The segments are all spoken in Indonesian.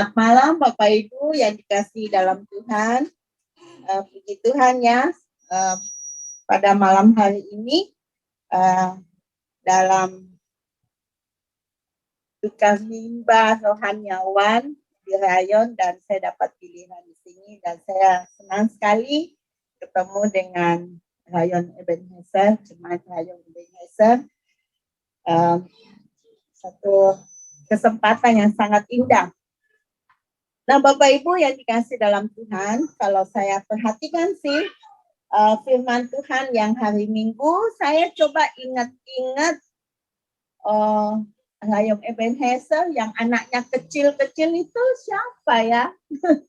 Selamat malam Bapak Ibu yang dikasihi dalam Tuhan. Puji Tuhan ya, pada malam hari ini dalam tukar mimba rohaniawan di Rayon, dan saya dapat pilihan di sini, dan saya senang sekali ketemu dengan Rayon Ebenezer, jemaat Rayon Ebenezer. Satu kesempatan yang sangat indah. Nah, Bapak Ibu yang dikasih dalam Tuhan, kalau saya perhatikan sih firman Tuhan yang hari Minggu, saya coba ingat-ingat Rayon Ebenezer yang anaknya kecil-kecil itu siapa ya?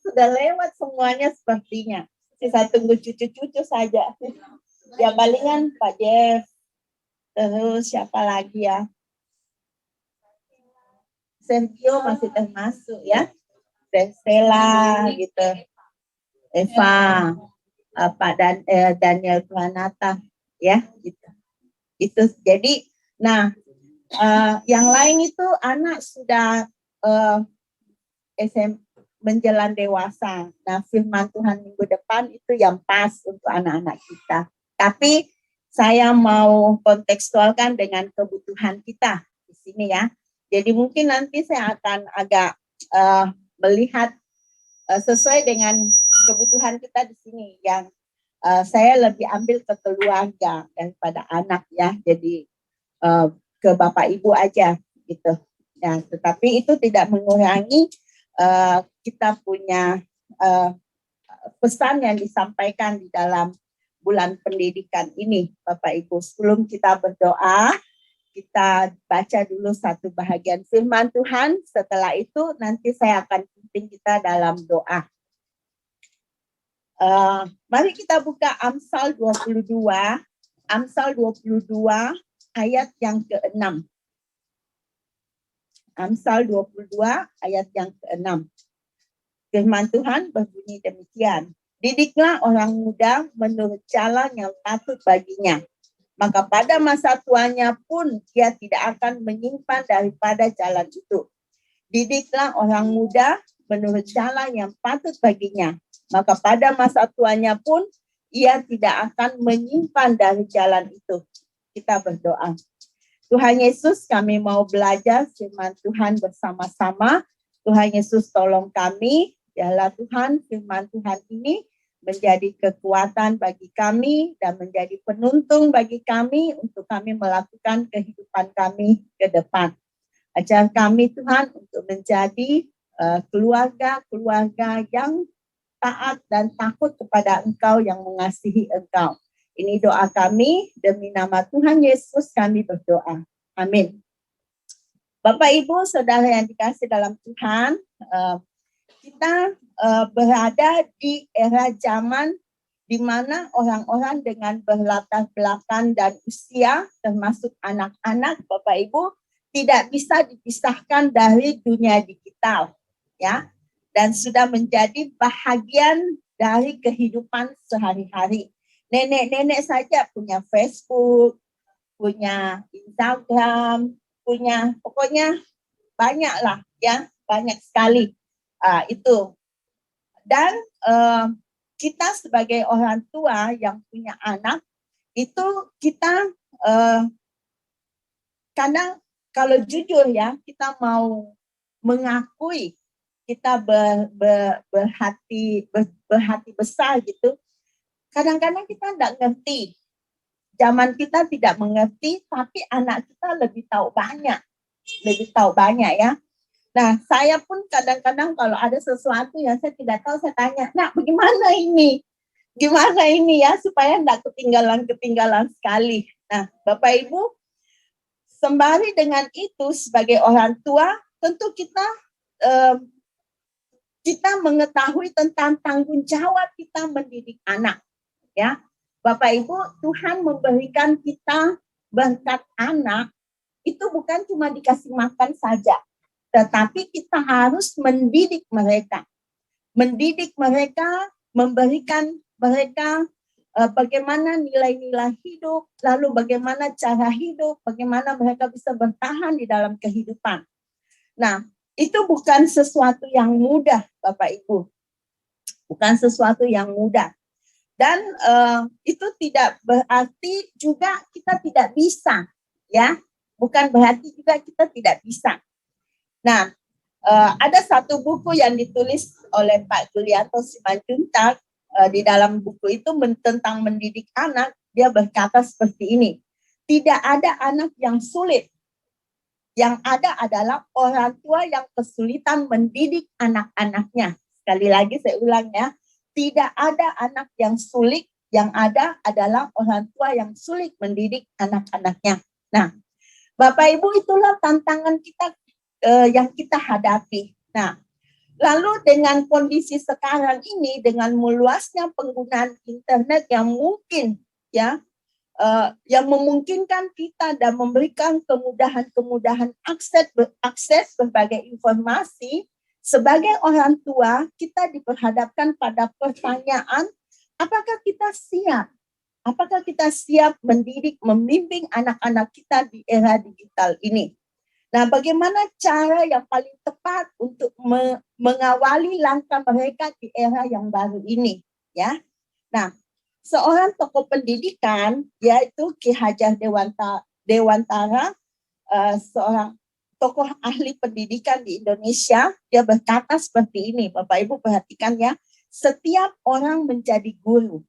Sudah lewat semuanya sepertinya. Sisa tunggu cucu-cucu saja. Ya palingan Pak Jeff, terus siapa lagi ya? Sergio masih termasuk ya. Stella gitu, Eva, Pak Daniel Pranata, ya gitu. Itu jadi, nah yang lain itu anak sudah menjelang dewasa. Nah, firman Tuhan minggu depan itu yang pas untuk anak-anak kita. Tapi saya mau kontekstualkan dengan kebutuhan kita di sini ya. Jadi mungkin nanti saya akan agak melihat sesuai dengan kebutuhan kita di sini, yang saya lebih ambil ke keluarga daripada anak ya, jadi ke bapak ibu aja gitu. Nah, tetapi itu tidak mengurangi kita punya pesan yang disampaikan di dalam bulan pendidikan ini, Bapak Ibu. Sebelum kita berdoa, kita baca dulu satu bahagian firman Tuhan. Setelah itu nanti saya akan pimpin kita dalam doa. Mari kita buka Amsal 22. Amsal 22 ayat yang ke-6. Amsal 22 ayat yang ke-6. Firman Tuhan berbunyi demikian. Didiklah orang muda menurut jalan yang patut baginya. Maka pada masa tuanya pun dia tidak akan menyimpan daripada jalan itu. Didiklah orang muda menurut jalan yang patut baginya. Maka pada masa tuanya pun ia tidak akan menyimpan dari jalan itu. Kita berdoa. Tuhan Yesus, kami mau belajar firman Tuhan bersama-sama. Tuhan Yesus, tolong kami. Yalah Tuhan, firman Tuhan ini menjadi kekuatan bagi kami dan menjadi penuntun bagi kami untuk kami melakukan kehidupan kami ke depan. Ajar kami Tuhan untuk menjadi keluarga-keluarga yang taat dan takut kepada Engkau, yang mengasihi Engkau. Ini doa kami, demi nama Tuhan Yesus kami berdoa. Amin. Bapak Ibu Saudara yang dikasih dalam Tuhan, kita berada di era zaman di mana orang-orang dengan berlatar belakang dan usia, termasuk anak-anak, Bapak Ibu, tidak bisa dipisahkan dari dunia digital, ya, dan sudah menjadi bahagian dari kehidupan sehari-hari. Nenek-nenek saja punya Facebook, punya Instagram, punya, pokoknya banyak lah, ya, banyak sekali. Itu. Dan kita sebagai orang tua yang punya anak, itu kita kadang kalau jujur ya, kita mau mengakui kita berhati besar gitu. Kadang-kadang kita tidak ngerti. Zaman kita tidak mengerti, tapi anak kita lebih tahu banyak ya. Nah, saya pun kadang-kadang kalau ada sesuatu yang saya tidak tahu, saya tanya, nah bagaimana ini? Gimana ini ya, supaya tidak ketinggalan sekali. Nah, Bapak Ibu, sembari dengan itu sebagai orang tua, tentu kita mengetahui tentang tanggung jawab kita mendidik anak. Ya, Bapak Ibu, Tuhan memberikan kita berkat anak, itu bukan cuma dikasih makan saja. Tetapi kita harus mendidik mereka, memberikan mereka bagaimana nilai-nilai hidup, lalu bagaimana cara hidup, bagaimana mereka bisa bertahan di dalam kehidupan. Nah, Itu bukan sesuatu yang mudah, Bapak Ibu. Bukan sesuatu yang mudah. Dan itu tidak berarti juga kita tidak bisa, ya. Bukan berarti juga kita tidak bisa. Nah, ada satu buku yang ditulis oleh Pak Julianto Simanjuntak, di dalam buku itu tentang mendidik anak. Dia berkata seperti ini, tidak ada anak yang sulit. Yang ada adalah orang tua yang kesulitan mendidik anak-anaknya. Sekali lagi saya ulang ya, tidak ada anak yang sulit, yang ada adalah orang tua yang sulit mendidik anak-anaknya. Nah, Bapak Ibu, itulah tantangan kita yang kita hadapi. Nah, lalu dengan kondisi sekarang ini, dengan meluasnya penggunaan internet yang mungkin ya, yang memungkinkan kita dan memberikan kemudahan-kemudahan akses berbagai informasi, sebagai orang tua kita diperhadapkan pada pertanyaan, apakah kita siap? Apakah kita siap mendidik, membimbing anak-anak kita di era digital ini? Nah, bagaimana cara yang paling tepat untuk mengawali langkah mereka di era yang baru ini? Ya, nah, seorang tokoh pendidikan, yaitu Ki Hajar Dewantara, seorang tokoh ahli pendidikan di Indonesia, dia berkata seperti ini, Bapak Ibu perhatikan ya, setiap orang menjadi guru.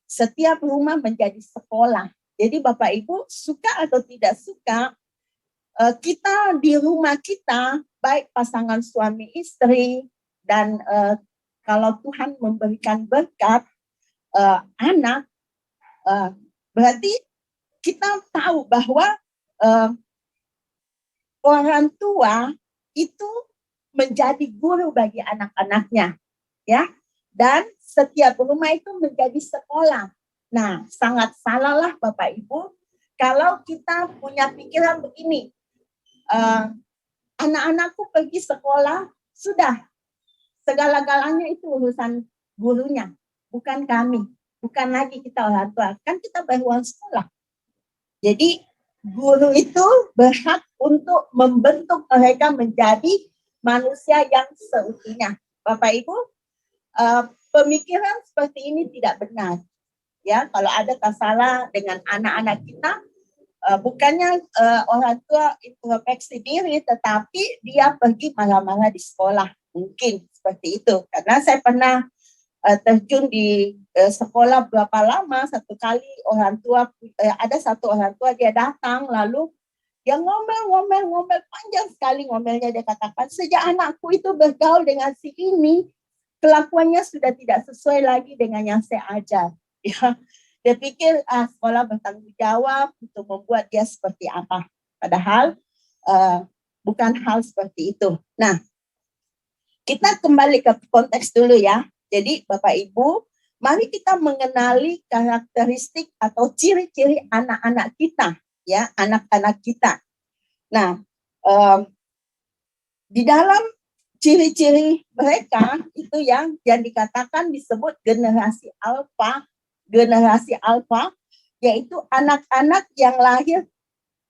Setiap rumah menjadi sekolah. Jadi Bapak Ibu suka atau tidak suka, kita di rumah kita, baik pasangan suami istri, dan kalau Tuhan memberikan berkat anak, berarti kita tahu bahwa orang tua itu menjadi guru bagi anak-anaknya, ya. Dan setiap rumah itu menjadi sekolah. Nah, sangat salahlah Bapak Ibu kalau kita punya pikiran begini, anak-anakku pergi sekolah, sudah segala-galanya itu urusan gurunya, bukan kami, bukan lagi kita orang tua, kan kita bayar sekolah. Jadi guru itu berhak untuk membentuk mereka menjadi manusia yang seutuhnya. Bapak Ibu, pemikiran seperti ini tidak benar. Ya, kalau ada masalah dengan anak-anak kita, bukannya orang tua introspeksi diri, tetapi dia pergi marah-marah di sekolah. Mungkin seperti itu. Karena saya pernah terjun di sekolah berapa lama, satu kali orang tua, ada satu orang tua dia datang, lalu dia ngomel panjang sekali ngomelnya. Dia katakan, sejak anakku itu bergaul dengan si ini, kelakuannya sudah tidak sesuai lagi dengan yang saya ajar. Ya, dia pikir sekolah bertanggung jawab untuk membuat dia seperti apa. Padahal bukan hal seperti itu. Nah, kita kembali ke konteks dulu ya. Jadi Bapak Ibu, mari kita mengenali karakteristik atau ciri-ciri anak-anak kita, ya, anak-anak kita. Nah, di dalam ciri-ciri mereka itu yang dikatakan disebut generasi alfa, yaitu anak-anak yang lahir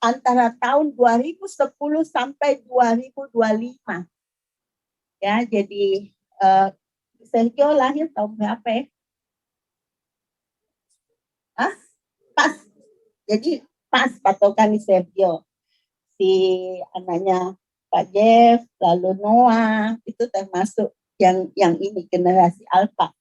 antara tahun 2010 sampai 2025. Ya, jadi Sergio lahir tahun berapa ya? Pas. Jadi pas patokan di Sergio. Si anaknya Pak Jeff, lalu Noah, itu termasuk yang ini generasi alfa.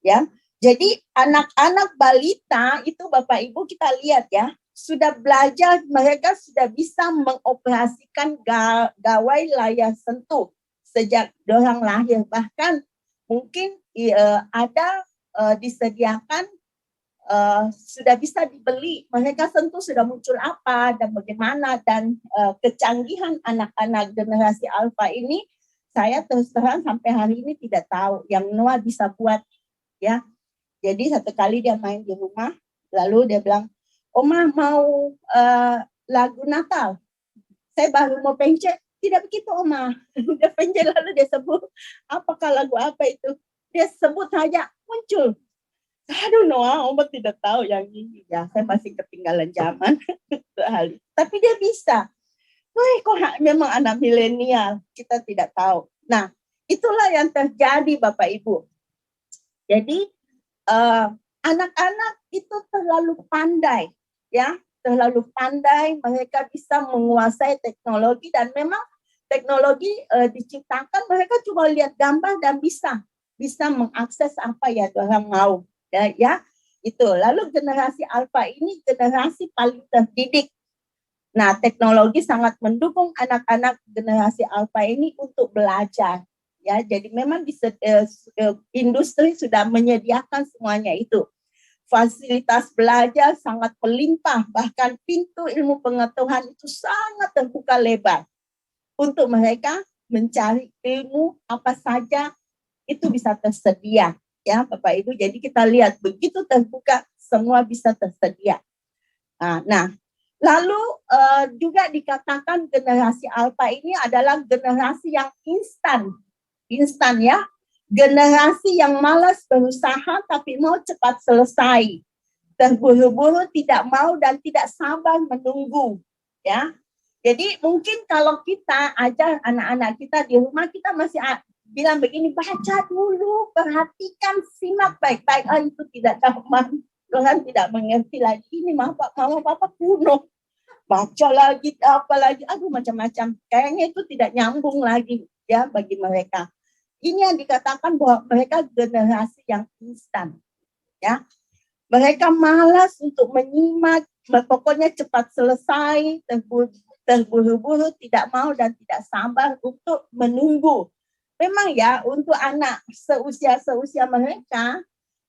Ya. Jadi anak-anak balita itu Bapak Ibu kita lihat ya, sudah belajar, mereka sudah bisa mengoperasikan gawai layar sentuh sejak dorang lahir. Bahkan mungkin ada disediakan, sudah bisa dibeli, mereka sentuh sudah muncul apa dan bagaimana, dan kecanggihan anak-anak generasi alfa ini saya terus terang sampai hari ini tidak tahu yang Noah bisa buat ya. Jadi satu kali dia main di rumah, lalu dia bilang, Oma mau lagu Natal, saya baru mau pencet, tidak begitu Oma. Dia pencet lalu dia sebut, apakah lagu apa itu, dia sebut saja muncul. Aduh Noah, Oma tidak tahu yang ini ya, saya masih ketinggalan zaman. Tapi dia bisa. wih kok memang anak milenial, kita tidak tahu. Nah, itulah yang terjadi Bapak Ibu. Jadi anak-anak itu terlalu pandai, ya, terlalu pandai. Mereka bisa menguasai teknologi dan memang teknologi diciptakan mereka cuma lihat gambar dan bisa mengakses apa ya Tuhan mau, ya itu. Lalu generasi alfa ini generasi paling terdidik. Nah, teknologi sangat mendukung anak-anak generasi alfa ini untuk belajar. Ya, jadi memang industri sudah menyediakan semuanya itu. Fasilitas belajar sangat melimpah, bahkan pintu ilmu pengetahuan itu sangat terbuka lebar untuk mereka mencari ilmu apa saja itu bisa tersedia, ya Bapak Ibu. Jadi kita lihat begitu terbuka semua bisa tersedia. Nah, lalu juga dikatakan generasi alfa ini adalah generasi yang instan ya, generasi yang malas berusaha tapi mau cepat selesai, terburu-buru, tidak mau dan tidak sabar menunggu, ya. Jadi mungkin kalau kita ajar anak-anak kita di rumah, kita masih bilang begini, baca dulu, perhatikan, simak baik-baik. Itu tidak gampang, Tuhan tidak mengerti lagi. Ini mama papa kuno, baca lagi, apa lagi, aduh macam-macam. Kayaknya itu tidak nyambung lagi ya bagi mereka. Ini yang dikatakan bahwa mereka generasi yang instan, ya. Mereka malas untuk menyimak, pokoknya cepat selesai, terburu-buru, tidak mau dan tidak sabar untuk menunggu. Memang ya untuk anak seusia mereka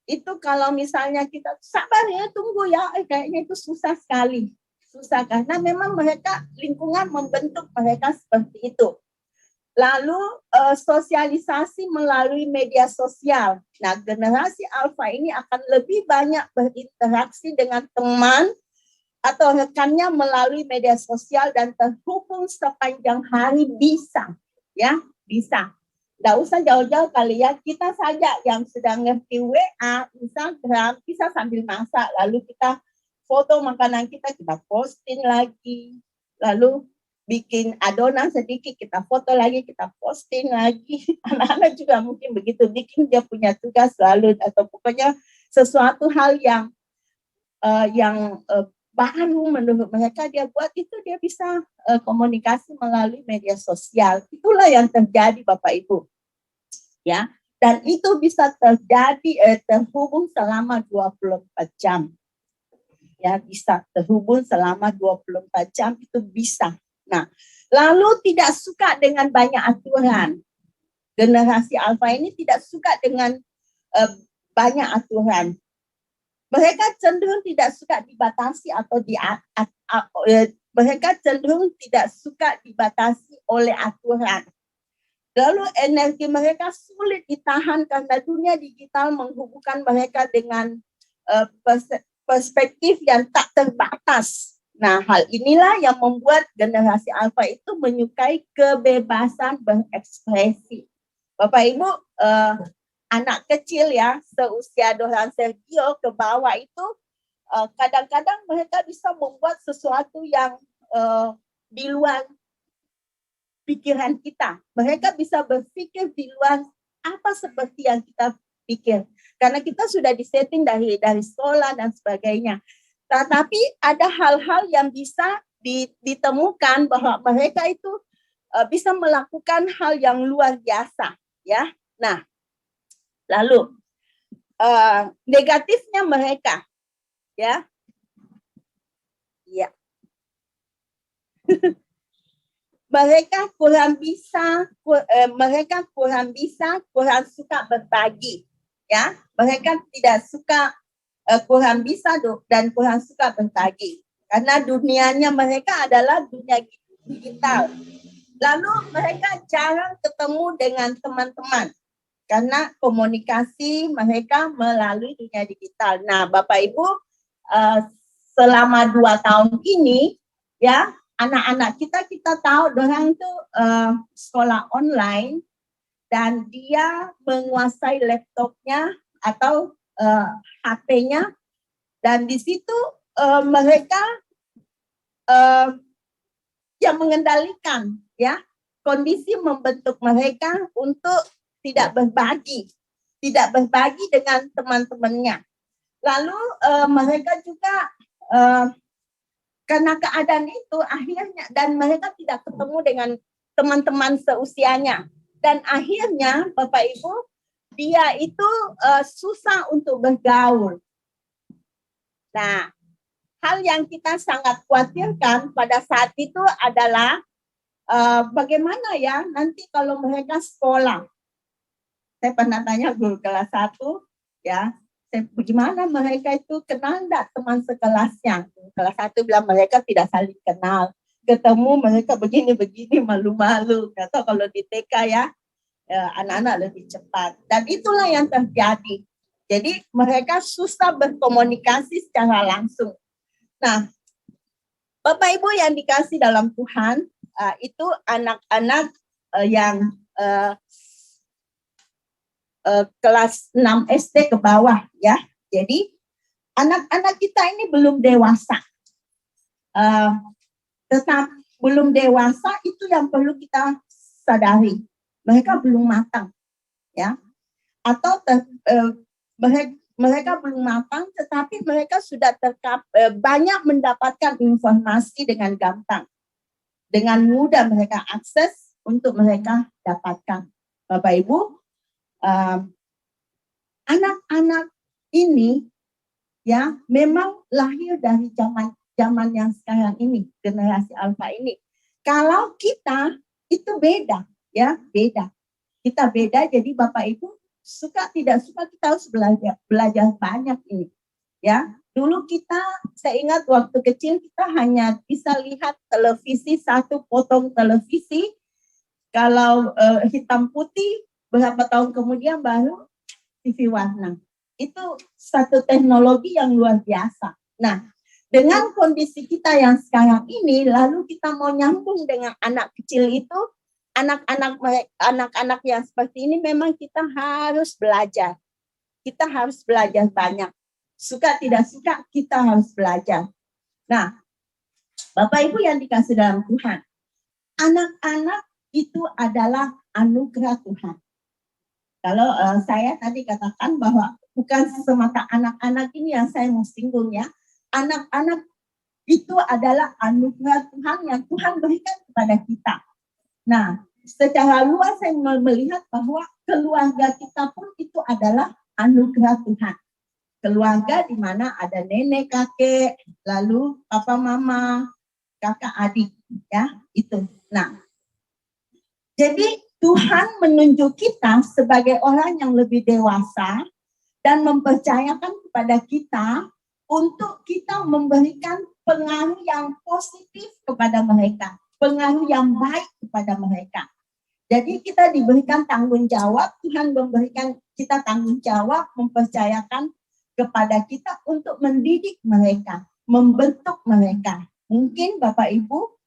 itu kalau misalnya kita sabar ya tunggu ya, kayaknya itu susah sekali, susah karena memang mereka lingkungan membentuk mereka seperti itu. Lalu sosialisasi melalui media sosial. Nah, generasi alfa ini akan lebih banyak berinteraksi dengan teman atau rekannya melalui media sosial dan terhubung sepanjang hari bisa, ya bisa. Nggak usah jauh-jauh kali ya, kita saja yang sedang ngerti WA, Instagram, bisa sambil masak, lalu kita foto makanan kita posting lagi, lalu bikin adonan sedikit, kita foto lagi, kita posting lagi. Anak-anak juga mungkin begitu, bikin dia punya tugas lalu, atau pokoknya sesuatu hal yang baru menurut mereka dia buat itu, dia bisa komunikasi melalui media sosial. Itulah yang terjadi Bapak Ibu. Ya, dan itu bisa terjadi terhubung selama 24 jam. Ya, bisa terhubung selama 24 jam itu bisa. Nah, lalu tidak suka dengan banyak aturan. Generasi alfa ini tidak suka dengan banyak aturan. Mereka cenderung tidak suka dibatasi atau mereka cenderung tidak suka dibatasi oleh aturan. Lalu energi mereka sulit ditahan karena dunia digital menghubungkan mereka dengan perspektif yang tak terbatas. Nah, hal inilah yang membuat generasi alfa itu menyukai kebebasan berekspresi. Bapak Ibu, anak kecil ya, seusia Doran Sergio ke bawah itu, kadang-kadang mereka bisa membuat sesuatu yang di luar pikiran kita. Mereka bisa berpikir di luar apa seperti yang kita pikir. Karena kita sudah disetting dari sekolah dan sebagainya. Tetapi ada hal-hal yang bisa ditemukan bahwa mereka itu bisa melakukan hal yang luar biasa, ya. Nah, lalu negatifnya mereka, ya, ya. Mereka kurang suka berbagi, ya. Mereka tidak suka, kurang bisa dan kurang suka berbagi karena dunianya mereka adalah dunia digital. Lalu mereka jarang ketemu dengan teman-teman karena komunikasi mereka melalui dunia digital. Nah, Bapak Ibu, selama 2 tahun ini, ya, anak-anak kita tahu orang itu sekolah online dan dia menguasai laptopnya atau HP-nya, dan di situ mereka yang mengendalikan, ya, kondisi membentuk mereka untuk tidak berbagi dengan teman-temannya. Lalu mereka juga karena keadaan itu akhirnya, dan mereka tidak ketemu dengan teman-teman seusianya, dan akhirnya Bapak Ibu, dia itu susah untuk bergaul. Nah, hal yang kita sangat khawatirkan pada saat itu adalah bagaimana ya nanti kalau mereka sekolah. Saya pernah tanya guru kelas 1, ya, bagaimana mereka itu kenal enggak teman sekelasnya. Kelas 1 bilang mereka tidak saling kenal. Ketemu mereka begini-begini, malu-malu. Atau kalau di TK ya, anak-anak lebih cepat. Dan itulah yang terjadi. Jadi mereka susah berkomunikasi secara langsung. Nah, Bapak Ibu yang dikasih dalam Tuhan, itu anak-anak yang kelas 6 SD ke bawah, ya. Jadi anak-anak kita ini belum dewasa. Tetap belum dewasa, itu yang perlu kita sadari. Mereka belum matang, ya. Atau mereka belum matang, tetapi mereka sudah banyak mendapatkan informasi dengan gampang. Dengan mudah mereka akses untuk mereka dapatkan. Bapak Ibu, anak-anak ini ya memang lahir dari zaman yang sekarang ini, generasi alfa ini. Kalau kita itu beda, ya beda. Kita beda, jadi Bapak Ibu suka tidak suka kita harus belajar banyak ini, ya. Dulu kita, saya ingat waktu kecil kita hanya bisa lihat televisi, satu potong televisi, kalau hitam putih, berapa tahun kemudian baru TV warna. Itu satu teknologi yang luar biasa. Nah, dengan kondisi kita yang sekarang ini, lalu kita mau nyambung dengan anak kecil itu, anak-anak yang seperti ini memang kita harus belajar. Kita harus belajar banyak. Suka tidak suka, kita harus belajar. Nah, Bapak Ibu yang dikasih dalam Tuhan, anak-anak itu adalah anugerah Tuhan. Kalau saya tadi katakan bahwa bukan semata anak-anak ini yang saya mau singgung ya. Anak-anak itu adalah anugerah Tuhan yang Tuhan berikan kepada kita. Nah, secara luas saya melihat bahwa keluarga kita pun itu adalah anugerah Tuhan. Keluarga di mana ada nenek, kakek, lalu papa, mama, kakak, adik, ya, itu. Nah, jadi Tuhan menunjuk kita sebagai orang yang lebih dewasa dan mempercayakan kepada kita untuk kita memberikan pengaruh yang positif kepada mereka, pengaruh yang baik kepada mereka. Jadi kita diberikan tanggung jawab, Tuhan memberikan kita tanggung jawab, mempercayakan kepada kita untuk mendidik mereka, membentuk mereka. Mungkin Bapak Ibu,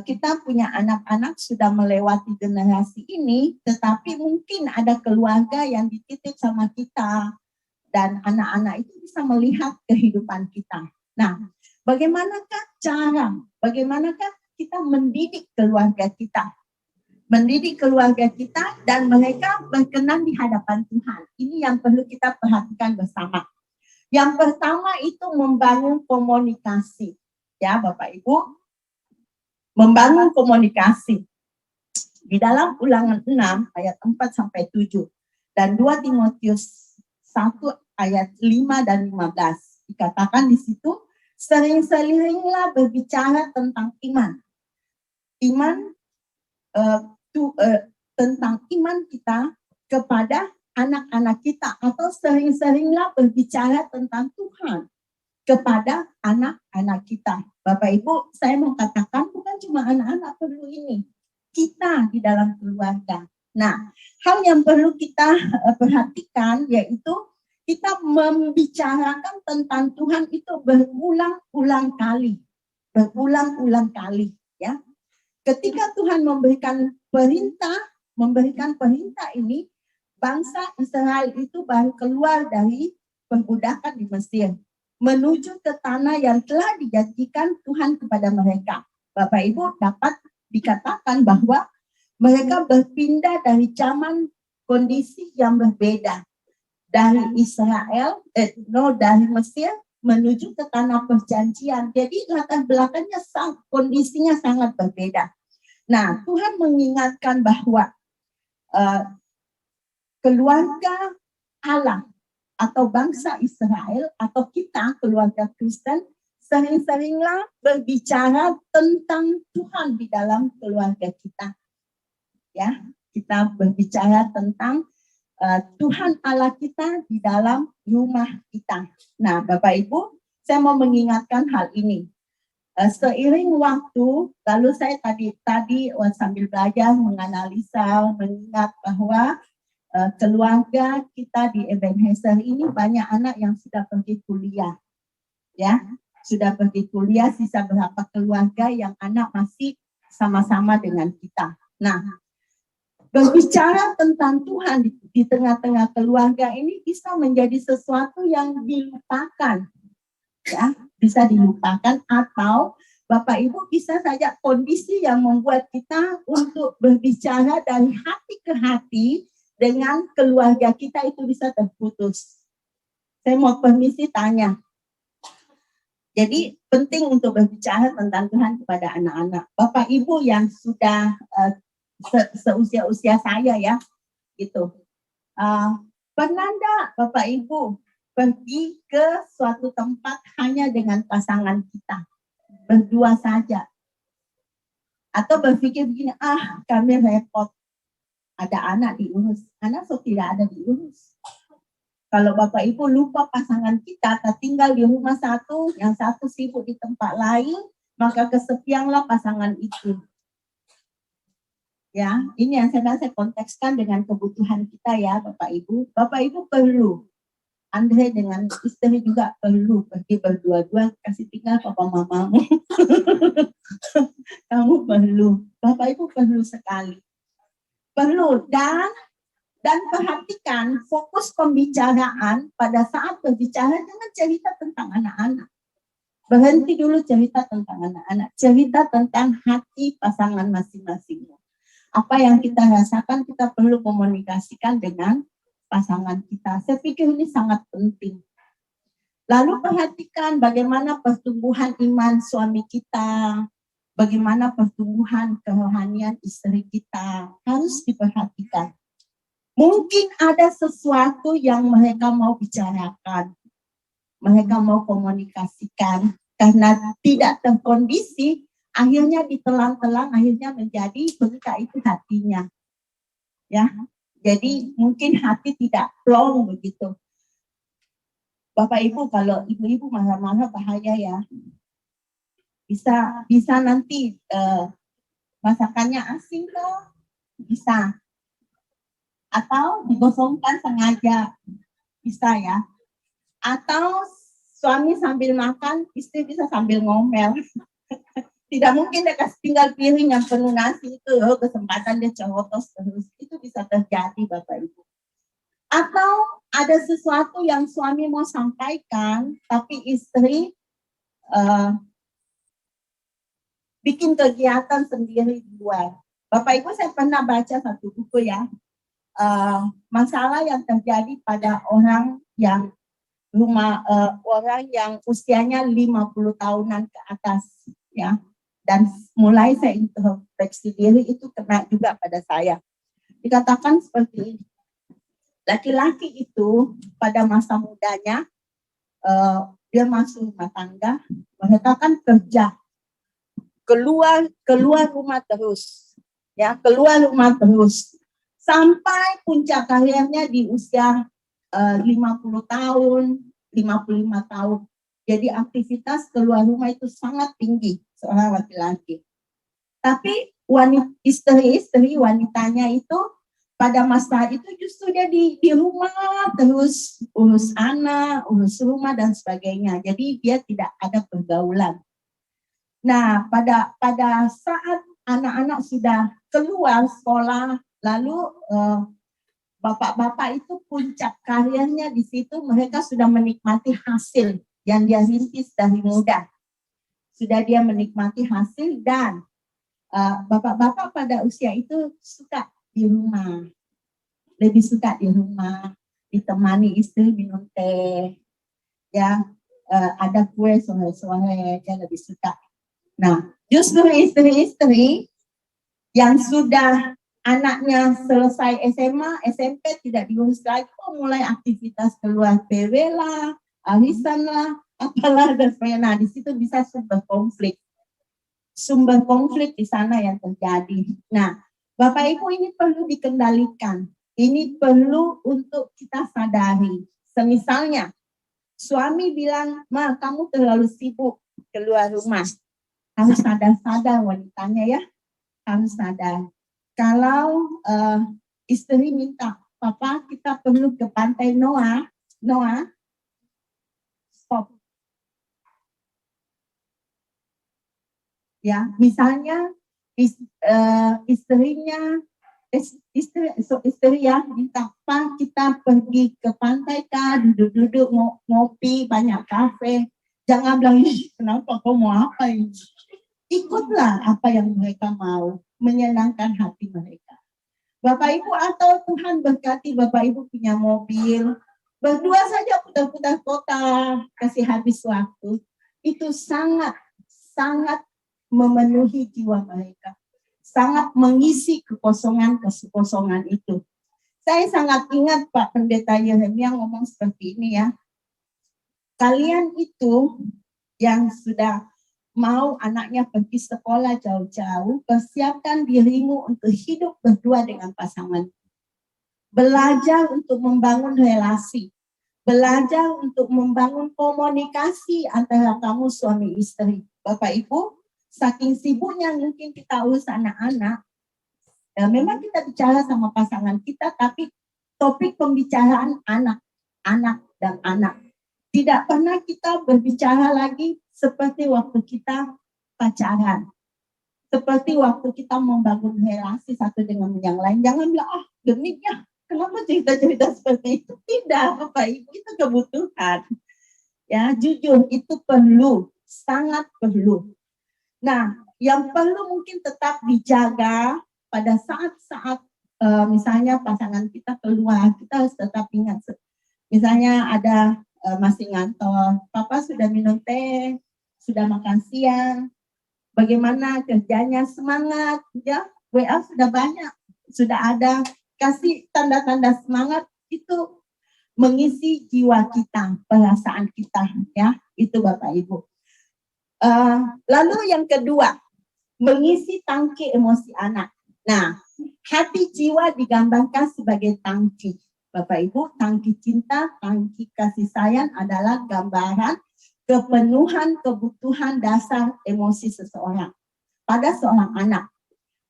kita punya anak-anak sudah melewati generasi ini, tetapi mungkin ada keluarga yang dititip sama kita, dan anak-anak itu bisa melihat kehidupan kita. Nah, bagaimanakah kita mendidik keluarga kita? Mendidik keluarga kita dan mereka berkenan di hadapan Tuhan. Ini yang perlu kita perhatikan bersama. Yang pertama itu membangun komunikasi. Ya, Bapak Ibu, membangun komunikasi. Di dalam Ulangan 6 ayat 4-7 dan 2 Timotius 1 ayat 5 dan 15 dikatakan di situ, sering-seringlah berbicara tentang iman. Tentang iman kita kepada anak-anak kita, atau sering-seringlah berbicara tentang Tuhan kepada anak-anak kita. Bapak Ibu, saya mau katakan bukan cuma anak-anak perlu ini, kita di dalam keluarga. Nah, hal yang perlu kita perhatikan yaitu kita membicarakan tentang Tuhan itu berulang-ulang kali, ya. Ketika Tuhan memberikan perintah ini, bangsa Israel itu baru keluar dari perbudakan di Mesir, menuju ke tanah yang telah dijanjikan Tuhan kepada mereka. Bapak Ibu dapat dikatakan bahwa mereka berpindah dari zaman kondisi yang berbeda. Dari Israel, dari Mesir menuju ke tanah perjanjian. Jadi latar belakangnya kondisinya sangat berbeda. Nah, Tuhan mengingatkan bahwa keluarga Allah atau bangsa Israel atau kita keluarga Kristen sering-seringlah berbicara tentang Tuhan di dalam keluarga kita. Ya, kita berbicara tentang Tuhan Allah kita di dalam rumah kita. Nah, Bapak Ibu, saya mau mengingatkan hal ini. Seiring waktu, lalu saya tadi sambil belajar menganalisa, mengingat bahwa keluarga kita di Ebenezer ini banyak anak yang sudah pergi kuliah, ya, sudah pergi kuliah. Sisa berapa keluarga yang anak masih sama-sama dengan kita. Nah, berbicara tentang Tuhan di tengah-tengah keluarga ini bisa menjadi sesuatu yang dilupakan, ya, bisa dilupakan, atau Bapak Ibu bisa saja kondisi yang membuat kita untuk berbicara dari hati ke hati dengan keluarga kita itu bisa terputus. Saya mau permisi tanya. Jadi penting untuk berbicara tentang Tuhan kepada anak-anak. Bapak Ibu yang sudah seusia-usia saya, ya, gitu. Pernah enggak Bapak Ibu pergi ke suatu tempat hanya dengan pasangan kita, berdua saja? Atau berpikir begini, kami repot, ada anak diurus. Anak tidak ada diurus. Kalau Bapak Ibu lupa pasangan kita, tinggal di rumah satu, yang satu sibuk di tempat lain, maka kesepianlah pasangan itu. Ya, ini yang saya kontekskan dengan kebutuhan kita, ya, Bapak Ibu. Bapak Ibu perlu, Andre dengan istri juga perlu pergi berdua-dua, kasih tinggal papa mamamu. Kamu perlu, Bapak Ibu perlu sekali. Perlu, dan perhatikan fokus pembicaraan pada saat berbicara, jangan cerita tentang anak-anak. Berhenti dulu cerita tentang anak-anak, cerita tentang hati pasangan masing-masing. Apa yang kita rasakan kita perlu komunikasikan dengan pasangan kita. Saya pikir ini sangat penting. Lalu perhatikan bagaimana pertumbuhan iman suami kita, bagaimana pertumbuhan kerohanian istri kita, harus diperhatikan. Mungkin ada sesuatu yang mereka mau bicarakan, mereka mau komunikasikan, karena tidak terkondisi, akhirnya ditelan-telan, akhirnya menjadi berita itu hatinya. Ya, jadi mungkin hati tidak plong begitu. Bapak Ibu, kalau ibu-ibu marah-marah bahaya, ya. Bisa nanti masakannya asin loh, bisa. Atau digosongkan sengaja, bisa, ya. Atau suami sambil makan, istri bisa sambil ngomel. Tidak mungkin dia kasih tinggal piring yang penuh nasi itu, kesempatan dia cotos terus. Itu bisa terjadi, Bapak Ibu. Atau ada sesuatu yang suami mau sampaikan, tapi istri bikin kegiatan sendiri di luar. Bapak Ibu, saya pernah baca satu buku, ya. Masalah yang terjadi pada orang yang usianya 50 tahunan ke atas, ya. Dan mulai saya introspeksi diri, itu kena juga pada saya. Dikatakan seperti ini. Laki-laki itu pada masa mudanya dia masuk rumah tangga, mereka kan kerja, keluar rumah terus, ya, keluar rumah terus sampai puncak karirnya di usia 50 tahun, 55 tahun. Jadi aktivitas keluar rumah itu sangat tinggi seorang laki-laki. Tapi istri wanitanya itu pada masa itu justru dia di rumah terus urus anak, urus rumah dan sebagainya. Jadi dia tidak ada pergaulan. Nah, pada saat anak-anak sudah keluar sekolah, lalu bapak-bapak itu puncak karirnya di situ, mereka sudah menikmati hasil yang dia rintis dari muda. sudah dia menikmati hasil dan bapak-bapak pada usia itu suka di rumah, lebih suka di rumah, ditemani istri minum teh, ya, ada kue sore-sore, dia lebih suka. Nah, justru istri-istri yang sudah anaknya selesai SMA, SMP tidak diurus lagi, mulai aktivitas keluar PW lah, arisan lah, apalah dan sebagainya. Nah, di situ bisa sumber konflik di sana yang terjadi. Nah, Bapak Ibu, ini perlu dikendalikan. Ini perlu untuk kita sadari. Semisalnya, suami bilang, "Ma, kamu terlalu sibuk keluar rumah." Harus sadar-sadar wanitanya ya, harus sadar. Kalau istri minta, "Papa, kita perlu ke pantai Noah." Noah, stop. Ya, misalnya istrinya istri ya minta, "Pak, kita pergi ke pantai kah, duduk-duduk ngopi, banyak kafe." Jangan bilang, "Ih, kenapa kau mau apa ini?" Ikutlah apa yang mereka mau, menyenangkan hati mereka. Bapak Ibu, atau Tuhan berkati Bapak Ibu punya mobil, berdua saja putar-putar kota, kasih habis waktu. Itu sangat memenuhi jiwa mereka. Sangat mengisi kekosongan itu. Saya sangat ingat Pak Pendeta Yeremia ngomong seperti ini ya. Kalian itu yang sudah mau anaknya pergi sekolah jauh-jauh, persiapkan dirimu untuk hidup berdua dengan pasangan. Belajar untuk membangun relasi. Belajar untuk membangun komunikasi antara kamu suami istri. Bapak Ibu, saking sibuknya mungkin kita urus anak-anak, ya memang kita bicara sama pasangan kita, tapi topik pembicaraan anak dan anak. Tidak pernah kita berbicara lagi seperti waktu kita pacaran. Seperti waktu kita membangun relasi satu dengan yang lain. Jangan bilang, "Ah, genit ya, kenapa cerita-cerita seperti itu?" Tidak, Bapak Ibu, itu kebutuhan. Ya, jujur itu perlu, sangat perlu. Nah, yang perlu mungkin tetap dijaga pada saat-saat misalnya pasangan kita keluar, kita harus tetap ingat. Misalnya ada masih ngantor, "Papa sudah minum teh, sudah makan siang, bagaimana kerjanya, semangat, ya, WA sudah banyak, sudah ada." Kasih tanda-tanda semangat, itu mengisi jiwa kita, perasaan kita, ya, itu Bapak Ibu. Lalu yang kedua, mengisi tangki emosi anak. Nah, hati jiwa digambarkan sebagai tangki. Bapak Ibu, tangki cinta, tangki kasih sayang adalah gambaran kepenuhan kebutuhan dasar emosi seseorang. Pada seorang anak,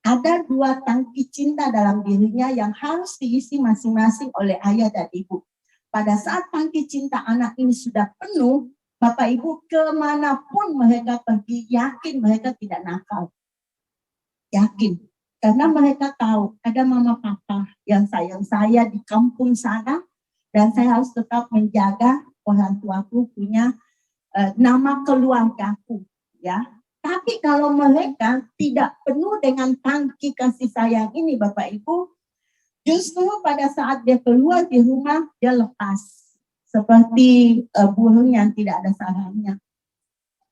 ada dua tangki cinta dalam dirinya yang harus diisi masing-masing oleh ayah dan ibu. Pada saat tangki cinta anak ini sudah penuh, Bapak Ibu, kemanapun mereka pergi, yakin mereka tidak nakal. Yakin. Karena mereka tahu ada mama papa yang sayang saya di kampung sana, dan saya harus tetap menjaga orang tuaku punya nama keluargaku, ya. Tapi kalau mereka tidak penuh dengan tangki kasih sayang ini, Bapak Ibu, justru pada saat dia keluar di rumah, dia lepas. Seperti burung yang tidak ada sarangnya.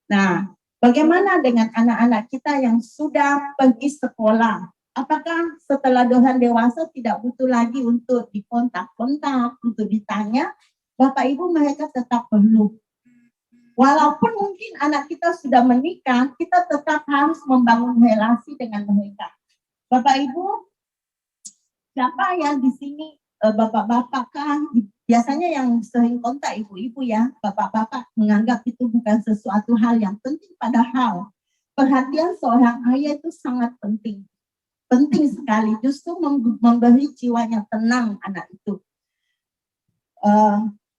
Nah, bagaimana dengan anak-anak kita yang sudah pergi sekolah? Apakah setelah Tuhan dewasa tidak butuh lagi untuk dikontak-kontak, untuk ditanya? Bapak Ibu, mereka tetap perlu. Walaupun mungkin anak kita sudah menikah, kita tetap harus membangun relasi dengan mereka. Bapak Ibu, siapa yang di sini bapak-bapak kan? Biasanya yang sering kontak ibu-ibu ya, bapak-bapak menganggap itu bukan sesuatu hal yang penting, padahal perhatian seorang ayah itu sangat penting. Penting sekali, justru memberi jiwanya tenang anak itu.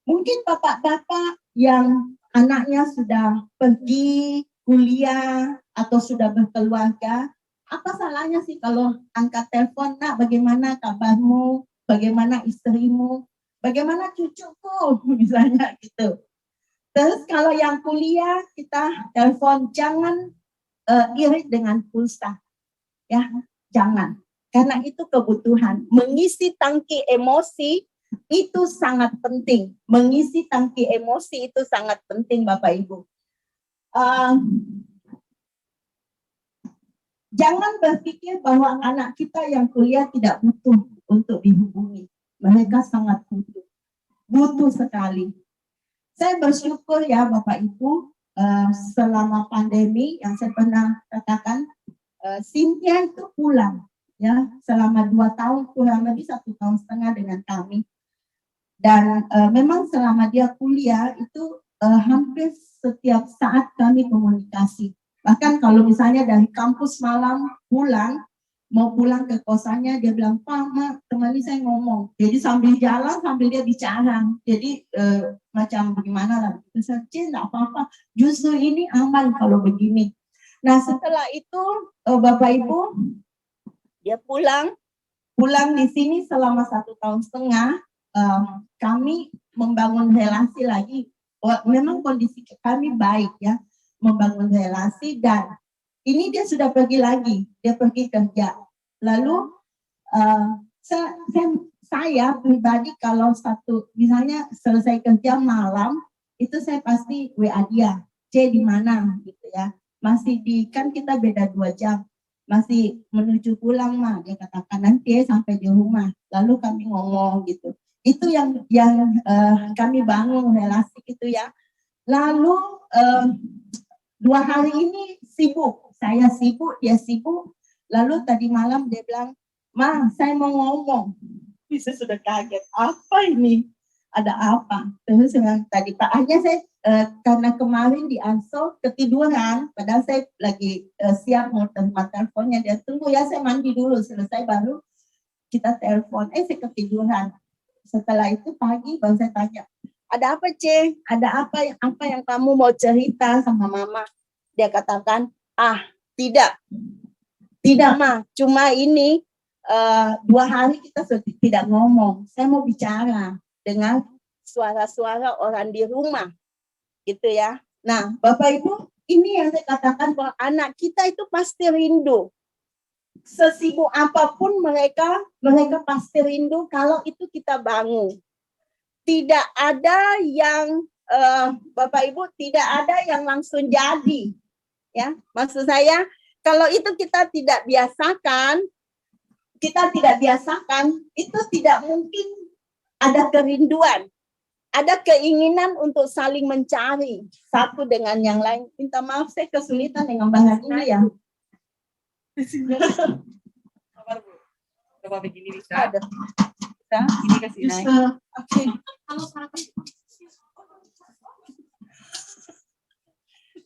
Mungkin bapak-bapak yang anaknya sudah pergi kuliah atau sudah berkeluarga, apa salahnya sih kalau angkat telepon, "Nak, bagaimana kabarmu? Bagaimana istrimu? Bagaimana cucuku?" Misalnya gitu. Terus kalau yang kuliah kita telepon, jangan irit dengan pulsa, ya jangan, karena itu kebutuhan. Mengisi tangki emosi itu sangat penting. Mengisi tangki emosi itu sangat penting, Bapak Ibu. Jangan berpikir bahwa anak kita yang kuliah tidak butuh untuk dihubungi. Mereka sangat butuh sekali. Saya bersyukur ya Bapak Ibu, selama pandemi yang saya pernah katakan, Cynthia itu pulang ya selama 2 tahun, kurang lebih 1,5 tahun dengan kami. Dan memang selama dia kuliah itu hampir setiap saat kami komunikasi. Bahkan kalau misalnya dari kampus malam pulang, mau pulang ke kosannya, dia bilang, Pak, Ma, temani saya ngomong. Jadi sambil jalan, sambil dia bicara. Jadi macam bagaimana lah. Saya tidak apa-apa, justru ini aman kalau begini. Nah setelah itu Bapak Ibu, dia pulang di sini selama 1,5 tahun. Kami membangun relasi lagi. Memang kondisi kami baik ya, membangun relasi, dan ini dia sudah pergi lagi, dia pergi kerja. Lalu saya pribadi kalau misalnya selesai kerja malam, itu saya pasti WA dia, C di mana gitu ya. Masih kan kita beda 2 jam, masih menuju pulang mah, dia katakan nanti sampai di rumah. Lalu kami ngomong gitu. Itu yang kami bangun relasi gitu ya. Lalu 2 hari ini sibuk, saya sibuk, dia sibuk. Lalu tadi malam dia bilang, Ma, saya mau ngomong. Bisa sudah kaget, apa ini? Ada apa? Terus tadi Pak, hanya saya karena kemarin di Anso ketiduran, padahal saya lagi siap mau terima teleponnya, dia tunggu ya saya mandi dulu, selesai baru kita telepon. Saya ketiduran. Setelah itu pagi baru saya tanya, ada apa C? Ada apa yang kamu mau cerita sama Mama? Dia katakan, tidak Ma, cuma ini 2 hari kita tidak ngomong. Saya mau bicara dengan suara-suara orang di rumah, gitu ya. Nah, Bapak Ibu, ini yang saya katakan bahwa anak kita itu pasti rindu. Sesibuk apapun mereka pasti rindu kalau itu kita bangun. Tidak ada yang Bapak Ibu, tidak ada yang langsung jadi. Ya, maksud saya kalau itu kita tidak biasakan, itu tidak mungkin ada kerinduan, ada keinginan untuk saling mencari satu dengan yang lain. Minta maaf saya kesulitan dengan bahasa ini ya. Coba begini bisa. Ada. Bisa. Ini kasih naik. Oke.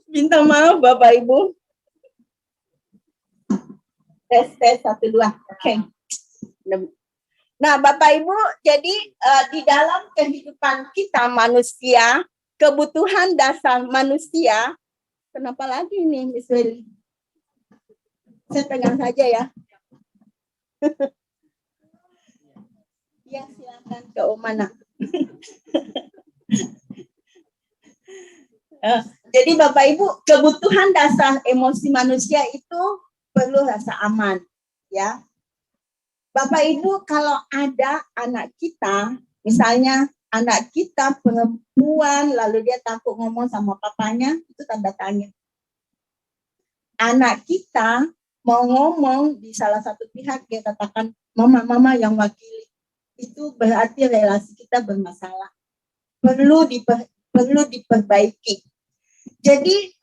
Minta maaf Bapak Ibu. Tes 1, 2. Oke. Nah, Bapak Ibu, jadi di dalam kehidupan kita manusia, kebutuhan dasar manusia, kenapa lagi nih Miss Welly? Saya pegang saja ya. Ya, silakan ke Omana. Jadi Bapak Ibu, kebutuhan dasar emosi manusia itu perlu rasa aman, ya. Bapak Ibu, kalau ada anak kita, misalnya anak kita perempuan, lalu dia takut ngomong sama papanya, itu tanda tanya. Anak kita mau ngomong di salah satu pihak, dia katakan, mama yang wakili. Itu berarti relasi kita bermasalah. Perlu diperbaiki. Jadi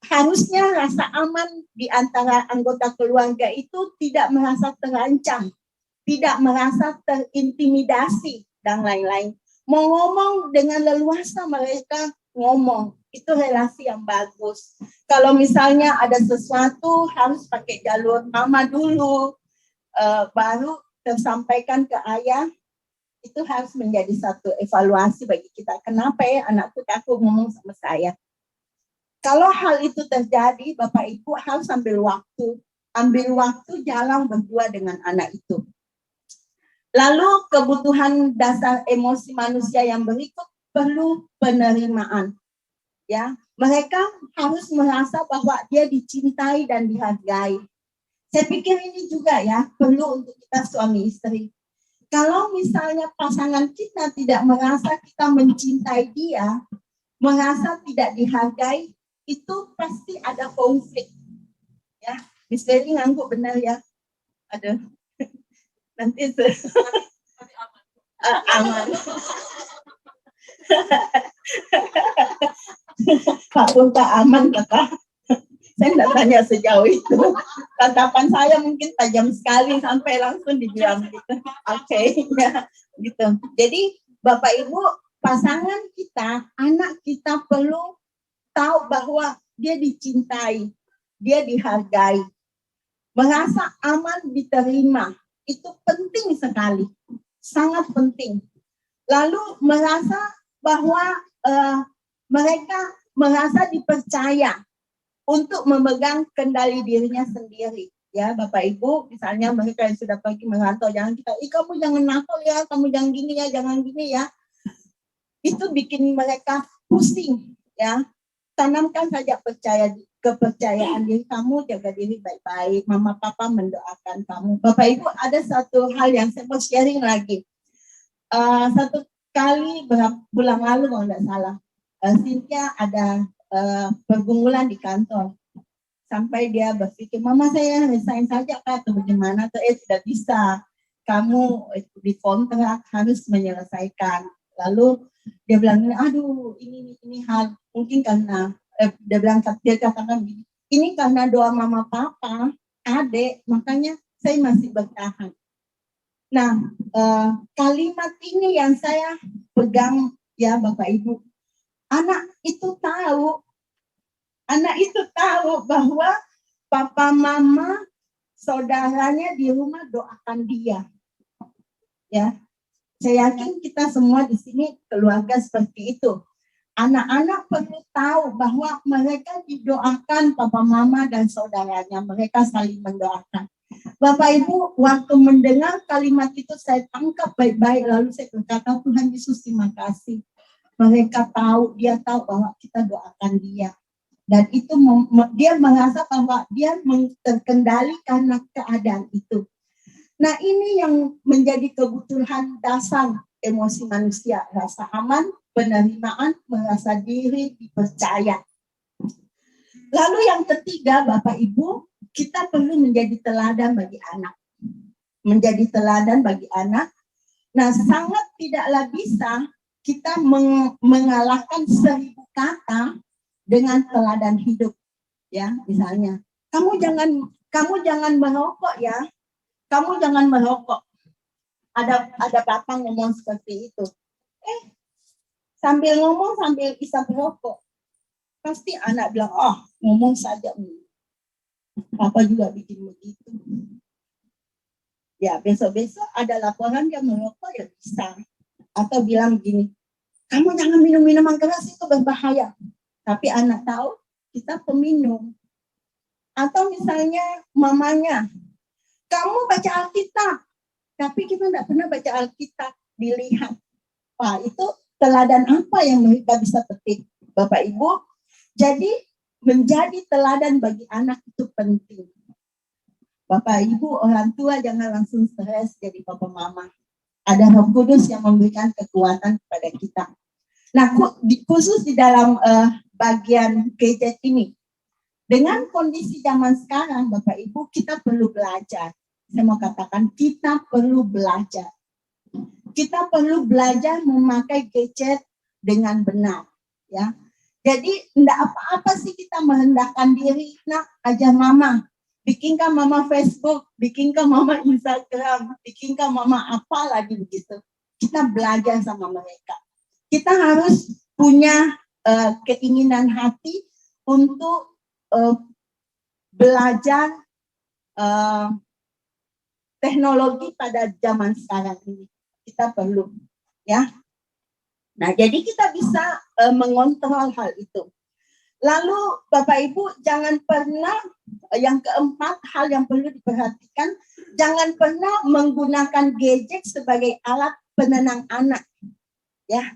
harusnya rasa aman di antara anggota keluarga itu tidak merasa terancam, tidak merasa terintimidasi, dan lain-lain. Mau ngomong dengan leluasa mereka ngomong. Itu relasi yang bagus. Kalau misalnya ada sesuatu harus pakai jalur mama dulu, baru tersampaikan ke ayah, itu harus menjadi satu evaluasi bagi kita. Kenapa ya anakku takut ngomong sama saya? Kalau hal itu terjadi, Bapak Ibu harus ambil waktu jalan berdua dengan anak itu. Lalu kebutuhan dasar emosi manusia yang berikut perlu penerimaan. Ya, mereka harus merasa bahwa dia dicintai dan dihargai. Saya pikir ini juga ya perlu untuk kita suami istri. Kalau misalnya pasangan kita tidak merasa kita mencintai dia, merasa tidak dihargai, itu pasti ada konflik. Ya, Miss Ferry ngangguk benar ya. Ada nanti aman. Pak pun tak aman kakak. Saya tidak tanya sejauh itu. Tatapan saya mungkin tajam sekali sampai langsung dibilang gitu. Oke, ya, gitu. Jadi Bapak Ibu, pasangan kita, anak kita perlu tahu bahwa dia dicintai, dia dihargai, merasa aman diterima. Itu penting sekali, sangat penting. Lalu merasa bahwa mereka merasa dipercaya untuk memegang kendali dirinya sendiri. Ya, Bapak Ibu, misalnya mereka yang sudah pergi merantau, jangan kita, kamu jangan nakal ya, kamu jangan gini ya, jangan gini ya. Itu bikin mereka pusing, ya. Tanamkan saja kepercayaan diri kamu, jaga diri baik-baik. Mama Papa mendoakan kamu. Bapak Ibu, ada satu hal yang saya mau sharing lagi. Satu kali bulan lalu kalau tidak salah, Cynthia ada pergumulan di kantor. Sampai dia berpikir, Mama saya resign saja Kak, atau bagaimana? Tidak bisa. Kamu di kontrak harus menyelesaikan. Lalu dia bilang, aduh ini hal mungkin karena dia katakan begini, ini karena doa Mama Papa, Adik, makanya saya masih bertahan. Nah, kalimat ini yang saya pegang ya Bapak Ibu. Anak itu tahu bahwa papa mama saudaranya di rumah doakan dia. Ya. Saya yakin kita semua di sini keluarga seperti itu. Anak-anak perlu tahu bahwa mereka didoakan papa mama dan saudaranya, mereka saling mendoakan. Bapak Ibu, waktu mendengar kalimat itu saya tangkap baik-baik, lalu saya berkata, Tuhan Yesus terima kasih. Mereka tahu, dia tahu bahwa kita doakan dia. Dan itu dia merasa bahwa dia terkendali karena keadaan itu. Nah ini yang menjadi kebutuhan dasar emosi manusia. Rasa aman, penerimaan, merasa diri, dipercaya. Lalu yang ketiga Bapak Ibu, kita perlu menjadi teladan bagi anak. Menjadi teladan bagi anak. Nah sangat tidaklah bisa kita mengalahkan 1000 kata dengan teladan hidup, ya misalnya kamu jangan merokok ya, kamu jangan merokok. Ada bapak ngomong seperti itu, sambil ngomong sambil isap rokok, pasti anak bilang ngomong saja, papa juga bikin begitu. Ya besok ada laporan dia merokok ya bisa, atau bilang gini, kamu jangan minum minuman keras itu berbahaya. Tapi anak tahu kita peminum. Atau misalnya mamanya, kamu baca Alkitab. Tapi kita tidak pernah baca Alkitab, dilihat. Wah, itu teladan apa yang mereka bisa petik, Bapak Ibu? Jadi menjadi teladan bagi anak itu penting. Bapak Ibu, orang tua jangan langsung stres jadi papa mama. Ada Roh Kudus yang memberikan kekuatan kepada kita. Nah, khusus di dalam bagian gadget ini, dengan kondisi zaman sekarang, Bapak Ibu, kita perlu belajar. Saya mau katakan, kita perlu belajar. Kita perlu belajar memakai gadget dengan benar. Ya, jadi tidak apa-apa sih kita merendahkan diri. Nah, ajar mama, bikinkah mama Facebook, bikinkah mama Instagram, bikinkah mama apa lagi begitu. Kita belajar sama mereka. Kita harus punya keinginan hati untuk belajar teknologi pada zaman sekarang ini. Kita perlu, ya. Nah, jadi kita bisa mengontrol hal itu. Lalu Bapak Ibu jangan pernah, yang keempat hal yang perlu diperhatikan, jangan pernah menggunakan gadget sebagai alat penenang anak. Ya.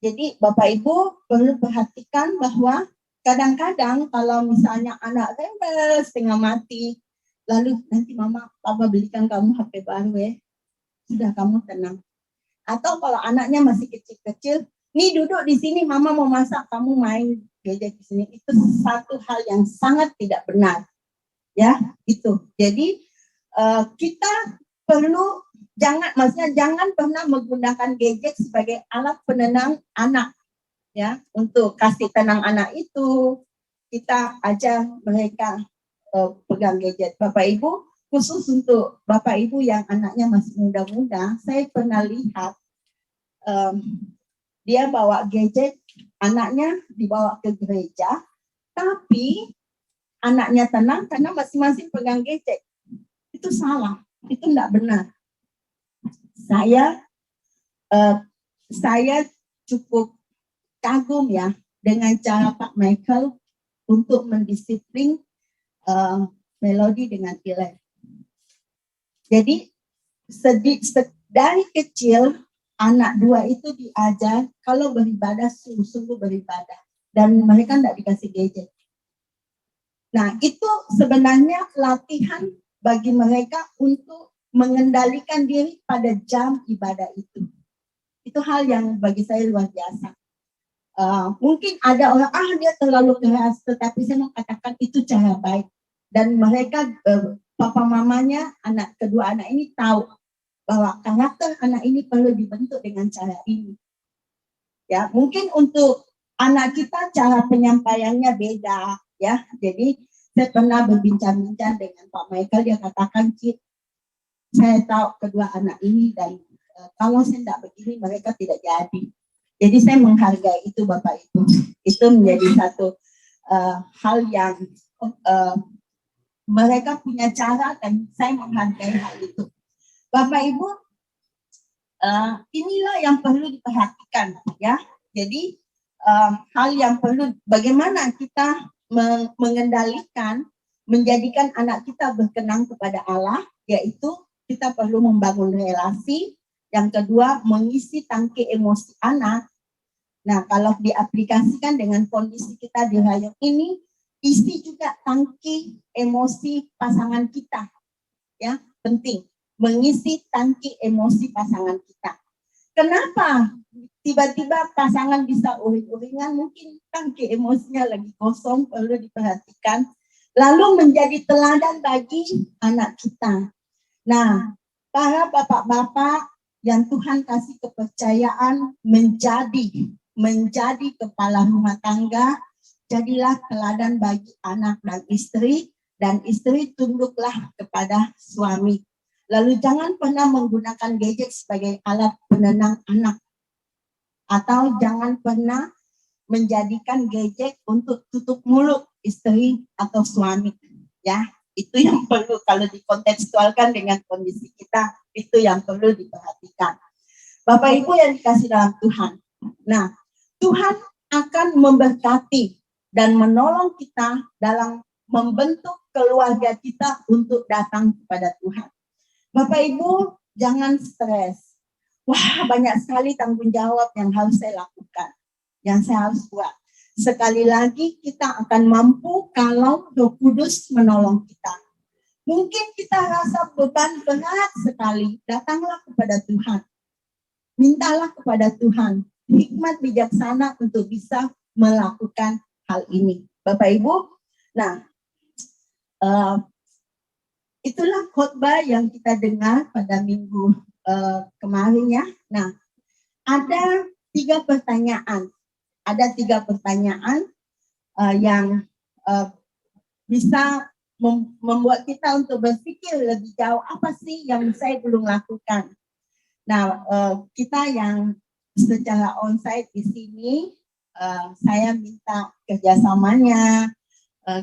Jadi Bapak Ibu perlu perhatikan bahwa kadang-kadang kalau misalnya anak rewel setengah mati, lalu nanti mama, papa belikan kamu HP baru ya, sudah kamu tenang. Atau kalau anaknya masih kecil-kecil, nih duduk di sini, mama mau masak, kamu main gadget di sini. Itu satu hal yang sangat tidak benar, ya itu. Jadi kita perlu jangan pernah menggunakan gadget sebagai alat penenang anak, ya, untuk kasih tenang anak itu kita ajar mereka pegang gadget. Bapak Ibu, khusus untuk Bapak Ibu yang anaknya masih muda-muda, saya pernah lihat dia bawa gadget, anaknya dibawa ke gereja, tapi anaknya tenang karena masing-masing pegang gadget. Itu salah, itu tidak benar. Saya cukup kagum ya dengan cara Pak Michael untuk mendisiplin Melody dengan Elaine. Jadi dari kecil anak dua itu diajar kalau beribadah sungguh-sungguh beribadah dan mereka tidak dikasih gadget. Nah itu sebenarnya latihan bagi mereka untuk mengendalikan diri pada jam ibadah itu. Itu hal yang bagi saya luar biasa. Mungkin ada orang, dia terlalu keras, tetapi saya mau katakan itu cara baik. Dan mereka, papa mamanya, kedua anak ini tahu bahwa karakter anak ini perlu dibentuk dengan cara ini. Ya, mungkin untuk anak kita cara penyampaiannya beda, ya. Jadi saya pernah berbincang-bincang dengan Pak Michael, dia katakan, Cik, saya tahu kedua anak ini dan kalau saya tidak begini mereka tidak jadi. Jadi saya menghargai itu Bapak Ibu. Itu menjadi satu hal yang mereka punya cara dan saya menghargai hal itu. Bapak Ibu, inilah yang perlu diperhatikan ya. Jadi hal yang perlu bagaimana kita mengendalikan, menjadikan anak kita berkenan kepada Allah, yaitu kita perlu membangun relasi. Yang kedua, mengisi tangki emosi anak. Nah, kalau diaplikasikan dengan kondisi kita di Rayong ini, isi juga tangki emosi pasangan kita. Ya, penting. Mengisi tangki emosi pasangan kita. Kenapa tiba-tiba pasangan bisa uring-uringan? Mungkin tangki emosinya lagi kosong, perlu diperhatikan. Lalu menjadi teladan bagi anak kita. Nah, para bapak-bapak yang Tuhan kasih kepercayaan menjadi kepala rumah tangga, jadilah teladan bagi anak dan istri tunduklah kepada suami. Lalu jangan pernah menggunakan gadget sebagai alat penenang anak, atau jangan pernah menjadikan gadget untuk tutup mulut istri atau suami, ya. Itu yang perlu kalau dikontekstualkan dengan kondisi kita, itu yang perlu diperhatikan. Bapak Ibu yang dikasih dalam Tuhan. Nah, Tuhan akan memberkati dan menolong kita dalam membentuk keluarga kita untuk datang kepada Tuhan. Bapak Ibu, jangan stres. Wah, banyak sekali tanggung jawab yang harus saya lakukan, yang saya harus buat. Sekali lagi kita akan mampu kalau Roh Kudus menolong kita. Mungkin kita rasa beban berat sekali, datanglah kepada Tuhan. Mintalah kepada Tuhan hikmat bijaksana untuk bisa melakukan hal ini. Bapak Ibu, nah itulah khotbah yang kita dengar pada minggu kemarin ya. Nah, ada tiga pertanyaan yang bisa membuat kita untuk berpikir lebih jauh, apa sih yang saya belum lakukan. Nah, kita yang secara onsite di sini, saya minta kerjasamanya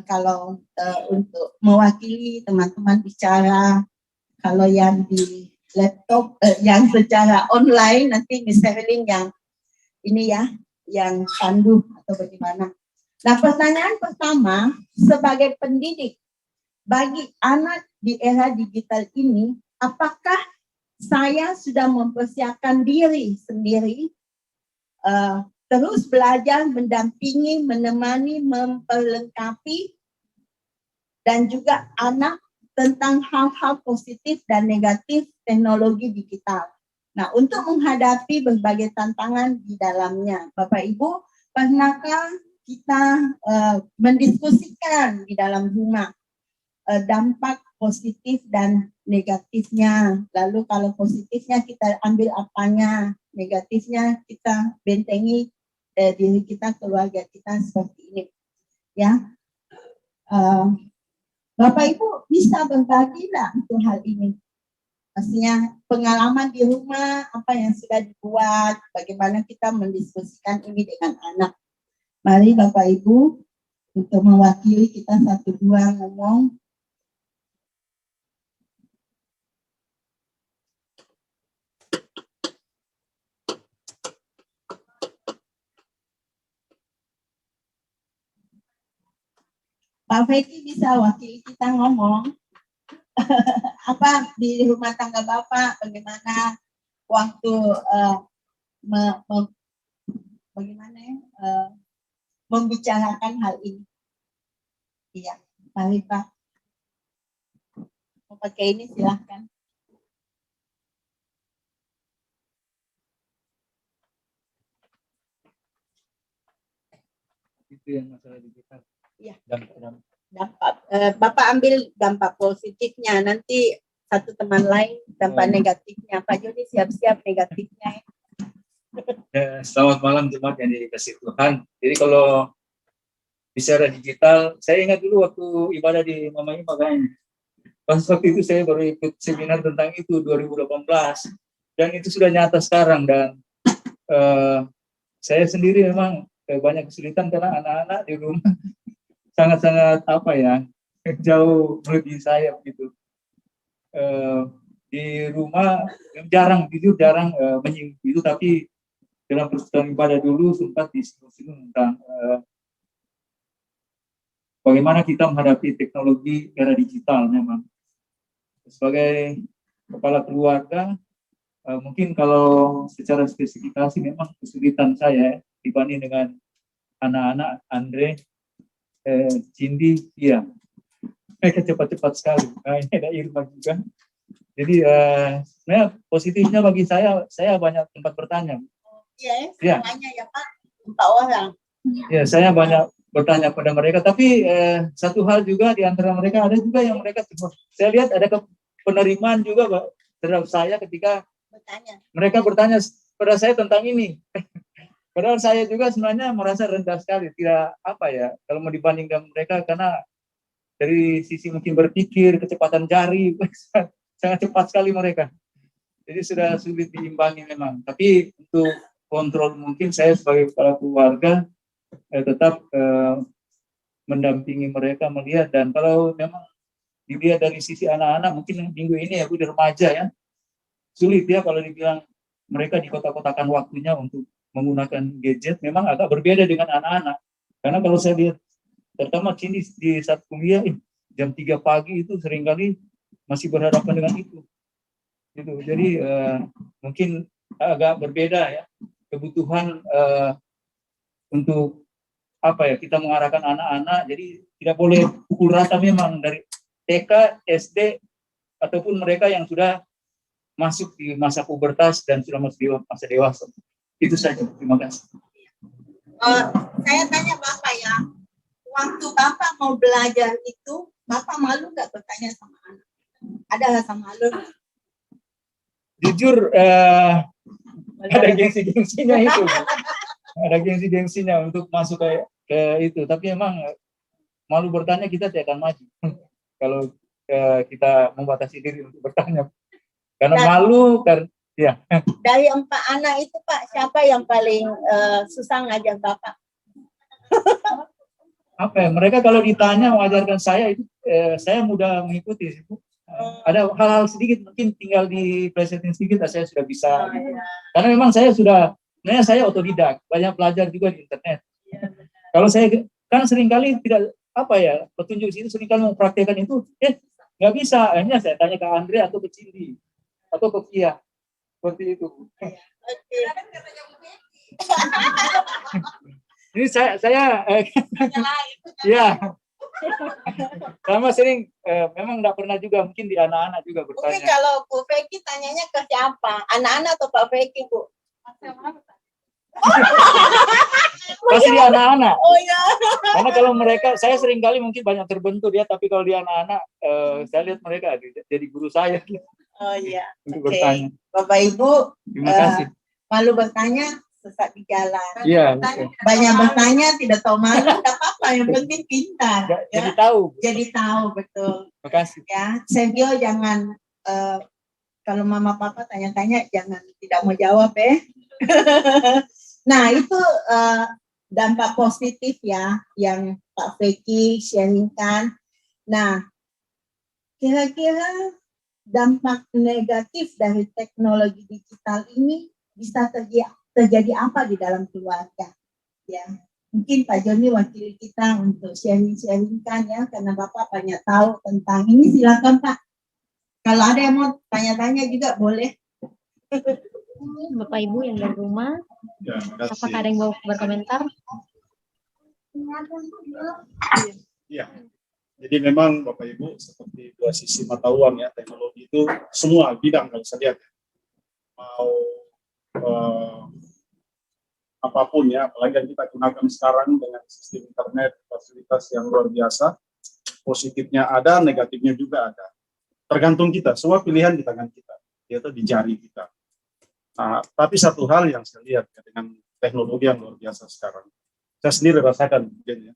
kalau untuk mewakili teman-teman bicara. Kalau yang di laptop, yang secara online nanti Miss Evelyn yang ini ya, yang pandu atau bagaimana. Nah, pertanyaan pertama, sebagai pendidik bagi anak di era digital ini, apakah saya sudah mempersiapkan diri sendiri terus belajar, mendampingi, menemani, memperlengkapi, dan juga anak tentang hal-hal positif dan negatif teknologi digital. Nah, untuk menghadapi berbagai tantangan di dalamnya, Bapak Ibu, pernahkah kita mendiskusikan di dalam rumah dampak positif dan negatifnya? Lalu kalau positifnya kita ambil apanya, negatifnya kita bentengi diri kita, keluarga kita seperti ini, ya. Bapak Ibu bisa berbagi lah untuk hal ini. Pastinya pengalaman di rumah, apa yang sudah dibuat, bagaimana kita mendiskusikan ini dengan anak. Mari Bapak Ibu untuk mewakili kita satu dua ngomong. Pak Feki bisa wakili kita ngomong. Apa di rumah tangga Bapak, bagaimana waktu membicarakan hal ini? Iya, mari Pak. Mau pakai ini silahkan. Itu yang masalah digital. Iya. Dampak. Bapak ambil dampak positifnya, nanti satu teman lain dampak negatifnya. Pak Joni siap-siap negatifnya. Selamat malam jemaat yang dikasih Tuhan. Jadi kalau bicara digital, saya ingat dulu waktu ibadah di Mama Ima kayaknya. Pas waktu itu saya baru ikut seminar tentang itu 2018 dan itu sudah nyata sekarang. Dan saya sendiri memang banyak kesulitan karena anak-anak di rumah sangat-sangat jauh melebihi saya gitu. Di rumah jarang menyinggung itu, tapi dalam persekutuan ibadah dulu sempat disinggung tentang bagaimana kita menghadapi teknologi era digital. Memang sebagai kepala keluarga, mungkin kalau secara spesifikasi memang kesulitan saya dibanding dengan anak-anak Andre, Cindy, iya, mereka cepat-cepat sekali. Nah, ini ada Irma juga. Jadi sebenarnya positifnya bagi saya banyak tempat bertanya. Iya, semuanya ya Pak, 4 orang. Ya, saya banyak bertanya pada mereka, tapi satu hal juga di antara mereka ada juga yang mereka, saya lihat ada penerimaan juga Pak, terhadap saya ketika mereka bertanya pada saya tentang ini. Padahal saya juga sebenarnya merasa rendah sekali, tidak kalau mau dibandingkan mereka, karena dari sisi mungkin berpikir, kecepatan jari, sangat cepat sekali mereka. Jadi sudah sulit diimbangi memang. Tapi untuk kontrol mungkin saya sebagai kepala keluarga tetap mendampingi mereka, melihat. Dan kalau memang dilihat dari sisi anak-anak, mungkin minggu ini aku di remaja ya, sulit ya kalau dibilang mereka dikotak-kotakan waktunya untuk menggunakan gadget. Memang agak berbeda dengan anak-anak. Karena kalau saya lihat, terutama di saat kuliah, jam 3 pagi itu seringkali masih berhadapan dengan itu. Gitu. Jadi mungkin agak berbeda ya kebutuhan untuk kita mengarahkan anak-anak. Jadi tidak boleh pukul rata memang dari TK, SD, ataupun mereka yang sudah masuk di masa pubertas dan sudah masuk di masa dewasa. Itu saja. Terima kasih. Saya tanya Bapak ya, waktu Bapak mau belajar itu, Bapak malu nggak bertanya sama anak? Ada rasa malu? Jujur, ada gengsi-gengsinya itu. Ada gengsi-gengsinya untuk masuk ke itu. Tapi emang malu bertanya, kita tidak akan maju. Kalau kita membatasi diri untuk bertanya. Karena malu, ya. Dari 4 anak itu Pak, siapa yang paling susah ngajar Bapak? Mereka kalau ditanya mengajarkan saya itu, saya mudah mengikuti. Ada hal-hal sedikit mungkin tinggal diplesetin sedikit, saya sudah bisa. Karena memang saya otodidak, banyak belajar juga di internet. Kalau saya kan seringkali tidak petunjuk itu seringkali mempraktekkan itu, nggak bisa. Akhirnya saya tanya ke Andre atau ke Cindy atau ke Kia, seperti itu. Ini saya ya sama sering memang nggak pernah juga, mungkin di anak-anak juga Mungkin bertanya. kalau Bu Feki tanyanya ke siapa? Anak-anak atau Pak Feki, Bu? Pasti di anak-anak. Oh ya. Karena kalau mereka, saya sering kali mungkin banyak terbentur ya, tapi kalau di anak-anak, saya lihat mereka jadi guru saya Oh iya. untuk Oke. bertanya. Bapak Ibu, Terima kasih. malu bertanya sesat di jalan. Iya. Banyak bertanya tidak tahu malu, tidak apa-apa. Yang penting pintar. Jadi tahu. Jadi tahu, betul. Terima kasih. Ya, Sergio jangan kalau mama papa tanya-tanya jangan tidak mau jawab ya. Nah itu dampak positif ya yang Pak Feki sharingkan. Nah kira-kira dampak negatif dari teknologi digital ini bisa terjadi apa di dalam keluarga? Ya, mungkin Pak Joni wakili kita untuk sharingkan ya, karena Bapak banyak tahu tentang ini. Silakan Pak. Kalau ada yang mau tanya-tanya juga boleh. Bapak Ibu yang dari rumah, Ya, apakah ada yang mau berkomentar? ya. Jadi memang Bapak Ibu seperti dua sisi mata uang ya, teknologi itu semua bidang kalau saya lihat mau apapun ya, apalagi yang kita gunakan sekarang dengan sistem internet, fasilitas yang luar biasa, positifnya ada, negatifnya juga ada. Tergantung kita, semua pilihan di tangan kita, yaitu di jari kita. Nah, tapi satu hal yang saya lihat ya, dengan teknologi yang luar biasa sekarang, saya sendiri rasakan, ya,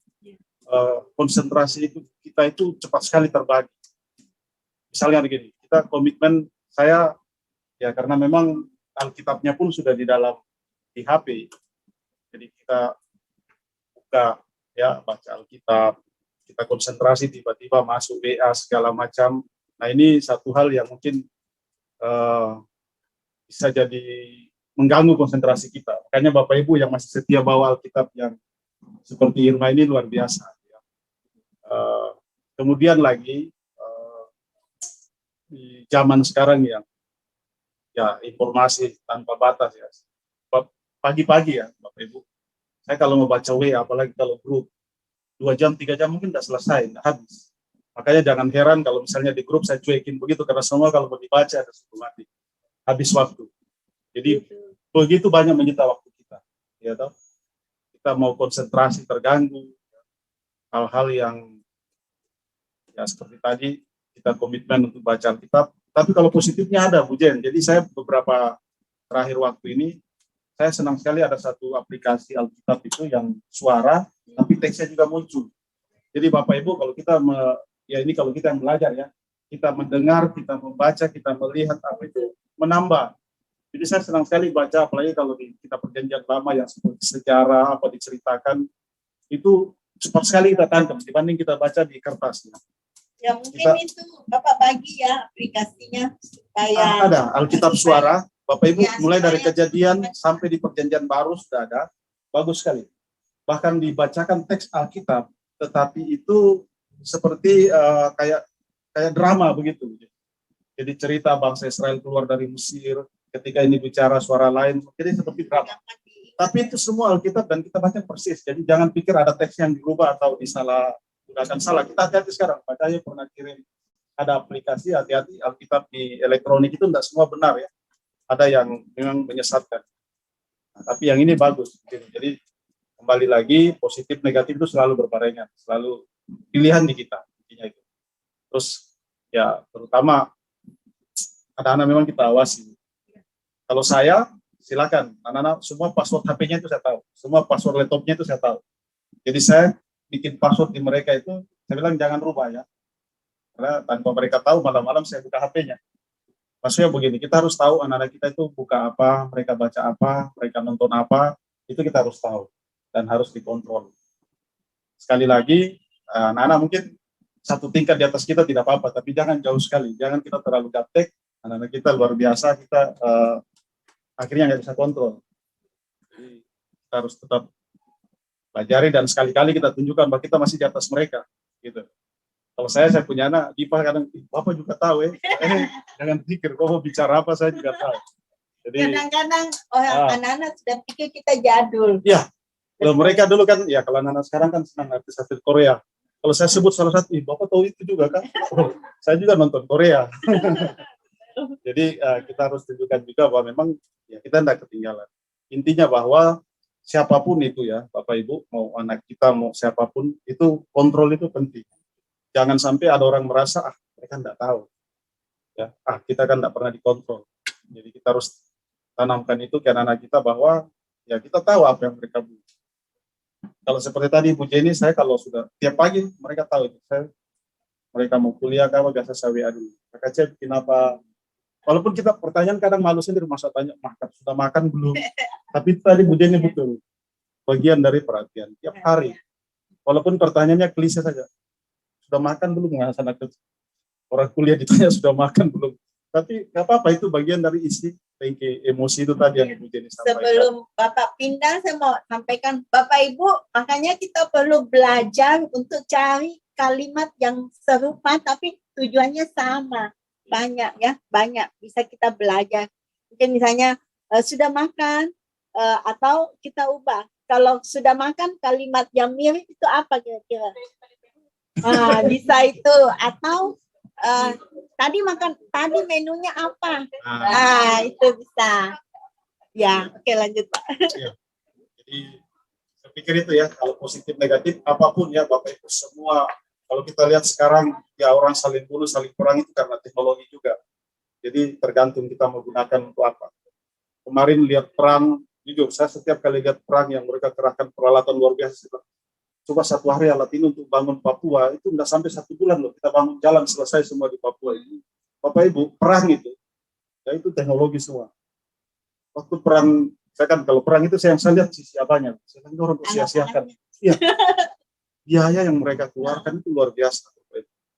konsentrasi kita itu cepat sekali terbagi. Misalnya begini, kita komitmen saya ya karena memang Alkitabnya pun sudah di dalam di HP, jadi kita buka ya baca Alkitab, kita konsentrasi tiba-tiba masuk WA segala macam. Nah ini satu hal yang mungkin bisa jadi mengganggu konsentrasi kita. Makanya Bapak Ibu yang masih setia bawa Alkitab yang seperti Irma ini luar biasa. Ya. Kemudian lagi di zaman sekarang yang ya informasi tanpa batas ya. Pagi-pagi ya Bapak Ibu, saya kalau mau baca WA apalagi kalau grup 2 jam 3 jam mungkin tidak selesai, tidak habis. Makanya jangan heran kalau misalnya di grup saya cuekin begitu, karena semua kalau mau dibaca ada sebelum mati, habis waktu. Jadi begitu banyak menyita waktu kita, ya toh. Kita mau konsentrasi terganggu, hal-hal yang ya seperti tadi kita komitmen untuk baca Alkitab. Tapi kalau positifnya ada Bu Jen. Jadi saya beberapa terakhir waktu ini saya senang sekali ada satu aplikasi Alkitab itu yang suara tapi teksnya juga muncul. Jadi Bapak Ibu kalau kita ya ini kalau kita yang belajar ya, kita mendengar, kita membaca, kita melihat apa itu menambah. Jadi saya senang sekali baca, apalagi kalau di kita perjanjian lama yang seperti sejarah apa diceritakan, itu cepat sekali kita tangkap dibanding kita baca di kertasnya. Ya mungkin itu Bapak bagi ya aplikasinya supaya ada Alkitab suara, Bapak Ibu ya, mulai dari Kejadian sampai di perjanjian baru sudah ada, bagus sekali. Bahkan dibacakan teks Alkitab, tetapi itu seperti kayak drama begitu. Jadi cerita bangsa Israel keluar dari Mesir, ketika ini bicara suara lain, jadi seperti drama. Tapi itu semua Alkitab dan kita baca persis. Jadi jangan pikir ada teks yang dirubah atau disalah gunakan salah. Kita hati-hati sekarang. Bacanya pernah kirim ada aplikasi, hati-hati Alkitab di elektronik itu tidak semua benar ya. Ada yang memang menyesatkan. Nah, tapi yang ini bagus. Jadi kembali lagi positif negatif itu selalu berbarengan, selalu pilihan di kita. Itu. Terus ya terutama anak-anak memang kita awasi. Kalau saya silakan anak-anak semua password HP-nya itu saya tahu, semua password laptopnya itu saya tahu. Jadi saya bikin password di mereka itu saya bilang jangan rubah ya, karena tanpa mereka tahu malam-malam saya buka HP-nya. Maksudnya begini, kita harus tahu anak-anak kita itu buka apa, mereka baca apa, mereka nonton apa, itu kita harus tahu dan harus dikontrol. Sekali lagi, anak-anak mungkin satu tingkat di atas kita tidak apa-apa, tapi jangan jauh sekali, jangan kita terlalu gaptek, anak-anak kita luar biasa, kita akhirnya nggak bisa kontrol. Jadi kita harus tetap pelajari dan sekali-kali kita tunjukkan bahwa kita masih di atas mereka, gitu. Kalau saya punya anak, Dipa kadang, Bapak juga tahu jangan pikir, Bapak bicara apa, saya juga tahu. Jadi Kadang-kadang anak-anak sudah pikir kita jadul. ya, kalau mereka dulu kan, ya kalau anak-anak sekarang kan senang artis-artis Korea. Kalau saya sebut salah satu, Bapak tahu itu juga kan? Saya juga nonton Korea. Jadi kita harus tunjukkan juga bahwa memang ya kita tidak ketinggalan. Intinya bahwa siapapun itu ya, Bapak Ibu, mau anak kita, mau siapapun, itu kontrol itu penting. Jangan sampai ada orang merasa, mereka tidak tahu. Ya, kita kan tidak pernah dikontrol. Jadi kita harus tanamkan itu ke anak-anak kita bahwa ya kita tahu apa yang mereka butuh. Kalau seperti tadi Bu Jenny, saya kalau sudah tiap pagi mereka tahu itu. Mereka mau kuliah apa biasa saya WA dulu. Kakak Cep, kenapa? Walaupun kita pertanyaan kadang malu sendiri, masa tanya sudah makan belum? Tapi tadi Bu Jenny betul. Bagian dari perhatian tiap hari. Walaupun pertanyaannya klise saja. Sudah makan belum? Nggak sana orang kuliah ditanya sudah makan belum? Tapi nggak apa-apa, itu bagian dari isi emosi itu tadi yang Ibu Jenny sampaikan. Sebelum Bapak pindah, saya mau sampaikan, Bapak Ibu, makanya kita perlu belajar untuk cari kalimat yang serupa tapi tujuannya sama. Banyak ya, banyak bisa kita belajar. Mungkin misalnya sudah makan, atau kita ubah. Kalau sudah makan, kalimat yang mirip itu apa kira-kira? Bisa itu. Atau tadi menunya apa? Itu bisa. Ya, oke lanjut Pak. Ya. Jadi saya pikir itu ya, kalau positif negatif apapun ya Bapak Ibu semua, kalau kita lihat sekarang ya orang saling bunuh, saling perang itu karena teknologi juga. Jadi tergantung kita menggunakan untuk apa. Kemarin lihat perang, jujur saya setiap kali lihat perang yang mereka kerahkan peralatan luar biasa. Coba satu hari alat ini untuk bangun Papua, itu tidak sampai 1 bulan loh, kita bangun jalan selesai semua di Papua ini. Bapak Ibu, perang itu, ya itu teknologi semua. Waktu perang, saya kan kalau perang itu saya lihat sisi apanya, saya kan orang sia-siakan. Iya, biaya yang mereka keluarkan itu luar biasa.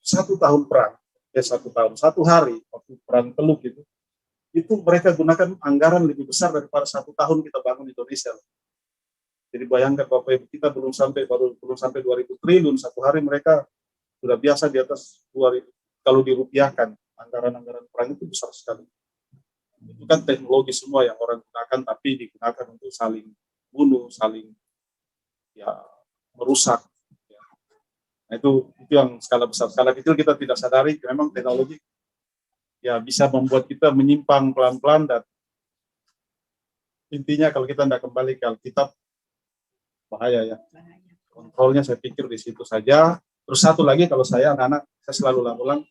1 tahun perang, 1 tahun, 1 hari, waktu perang Teluk itu mereka gunakan anggaran lebih besar daripada 1 tahun kita bangun Indonesia. Jadi bayangkan Bapak Ibu, kita belum sampai 2.000 triliun, 1 hari mereka sudah biasa di atas 2.000. Kalau dirupiahkan, anggaran-anggaran perang itu besar sekali. Itu kan teknologi semua yang orang gunakan, tapi digunakan untuk saling bunuh, saling ya merusak. Ya. Nah itu yang skala besar. Skala kecil kita tidak sadari, memang teknologi ya bisa membuat kita menyimpang pelan-pelan, dan intinya kalau kita tidak kembali ke Alkitab, bahaya ya. Kontrolnya saya pikir di situ saja. Terus satu lagi, kalau saya anak-anak, saya selalu ulang-ulang,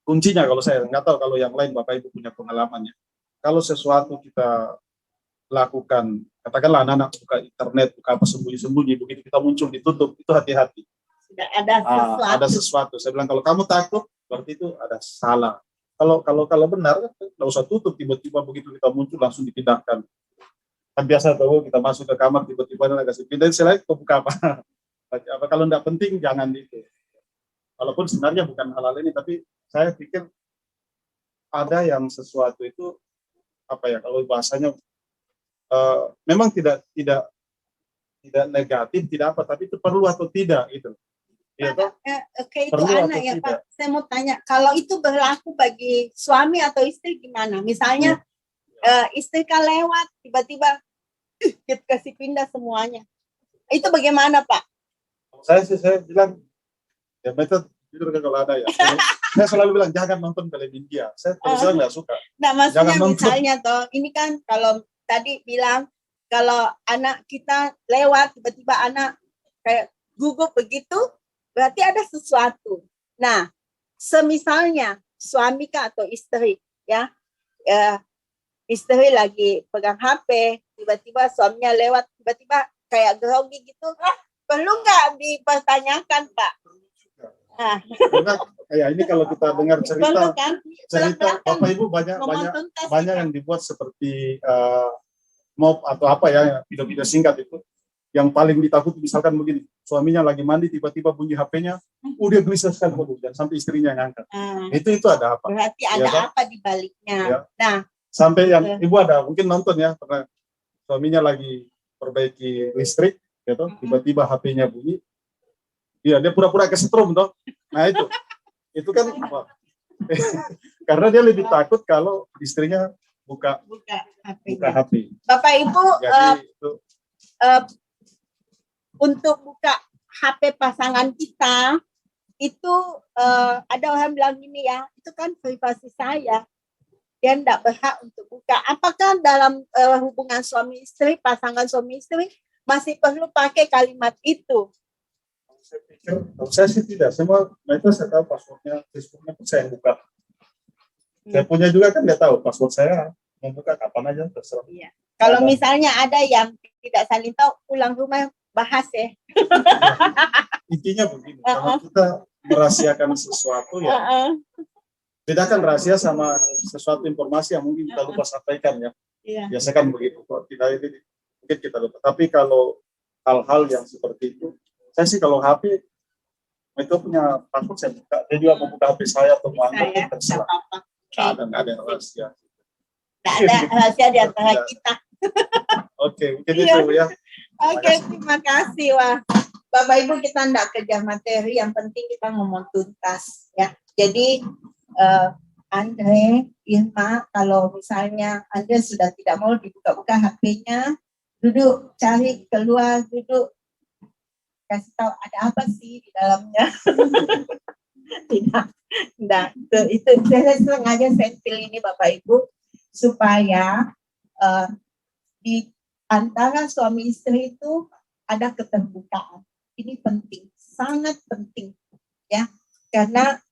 kuncinya kalau saya nggak tahu kalau yang lain Bapak Ibu punya pengalamannya. Kalau sesuatu kita lakukan, katakanlah anak-anak buka internet, buka apa sembunyi-sembunyi, begitu kita muncul ditutup, itu hati-hati. Sudah ada sesuatu. Ada sesuatu. Saya bilang kalau kamu takut, berarti itu ada salah. Kalau benar, nggak usah tutup, tiba-tiba begitu kita muncul langsung dipindahkan. Kan biasa tahu kita masuk ke kamar tiba-tiba ada kasih pindah, selain kau buka apa? Kalau tidak penting jangan itu. Walaupun sebenarnya bukan hal-hal ini, tapi saya pikir ada yang sesuatu itu apa ya, kalau bahasanya memang tidak negatif, tidak apa, tapi itu perlu atau tidak itu. Ya, Oke, itu anak ya Pak. Saya mau tanya, kalau itu berlaku bagi suami atau istri gimana? Misalnya istri kan lewat, tiba-tiba kita kasih pindah semuanya. Itu bagaimana Pak? Saya bilang, ya metode jujur kalau ada ya. Saya selalu bilang jangan nonton film India. Saya terus terang nggak suka. Nah maksudnya jangan misalnya toh, ini kan kalau tadi bilang kalau anak kita lewat tiba-tiba anak kayak gugup begitu, berarti ada sesuatu. Nah, semisalnya suami kah atau istri ya, istri lagi pegang HP, tiba-tiba suaminya lewat, tiba-tiba kayak grogi gitu, perlu nggak dipertanyakan Pak? Karena kayak ini kalau kita dengar cerita, kan? Bapak Ibu banyak yang dibuat seperti mob atau apa ya, video-video singkat itu. Yang paling ditakuti misalkan begini, suaminya lagi mandi tiba-tiba bunyi HP-nya, dia gelisah sekali dan sampai istrinya ngangkat. Itu ada apa? Berarti ada ya, apa di baliknya. Ya. Nah, sampai yang Ibu ada mungkin nonton ya, pernah suaminya lagi perbaiki listrik, gitu, tiba-tiba HP-nya bunyi, dia pura-pura kesetrum toh. Nah itu kan karena dia lebih takut kalau istrinya buka HP-nya. HP. Bapak Ibu, Jadi itu untuk buka HP pasangan kita itu ada orang bilang gini ya, itu kan privasi saya. Dia tidak berhak untuk buka. Apakah dalam hubungan suami istri, pasangan suami istri masih perlu pakai kalimat itu? saya pikir, saya sih tidak. Semua mereka saya tahu passwordnya, Facebooknya pun saya buka. Saya punya juga kan dia tahu password saya, mau buka kapan aja terserah. Iya. Kalau misalnya ada yang tidak saling tahu, pulang rumah bahas ya. Intinya begini, kalau kita merahasiakan sesuatu ya, bedakan rahasia sama sesuatu informasi yang mungkin kita lupa sampaikan ya. Iya. Biasa kan begitu, kok tidak ini mungkin kita lupa. Tapi kalau hal-hal yang seperti itu, saya sih kalau HP itu punya password saya buka. Dia juga mau buka HP saya atau mau angkat terserah. Nggak ada rahasia. Nggak ada rahasia di antara kita. Oke, mungkin itu ya. Oke, terima kasih. Wah, Bapak Ibu, kita enggak kejar materi, yang penting kita ngomong tuntas ya. Jadi Andre, Irma, kalau misalnya Andre sudah tidak mau dibuka-buka HP-nya, duduk, cari keluar, duduk, kasih tahu ada apa sih di dalamnya. Tidak, itu saya sengaja sentil ini Bapak Ibu supaya di antara suami istri itu ada keterbukaan. Ini penting, sangat penting ya, karena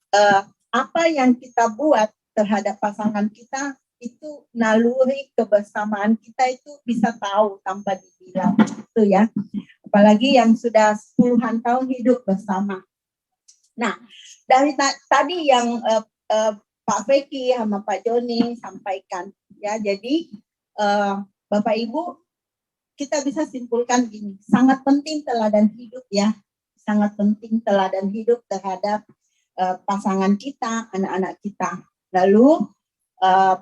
apa yang kita buat terhadap pasangan kita itu naluri kebersamaan kita itu bisa tahu tanpa dibilang itu ya, apalagi yang sudah puluhan tahun hidup bersama. Nah, dari tadi yang Pak Feki sama Pak Joni sampaikan ya, jadi Bapak Ibu, kita bisa simpulkan gini, sangat penting teladan hidup ya, sangat penting teladan hidup terhadap pasangan kita, anak-anak kita. Lalu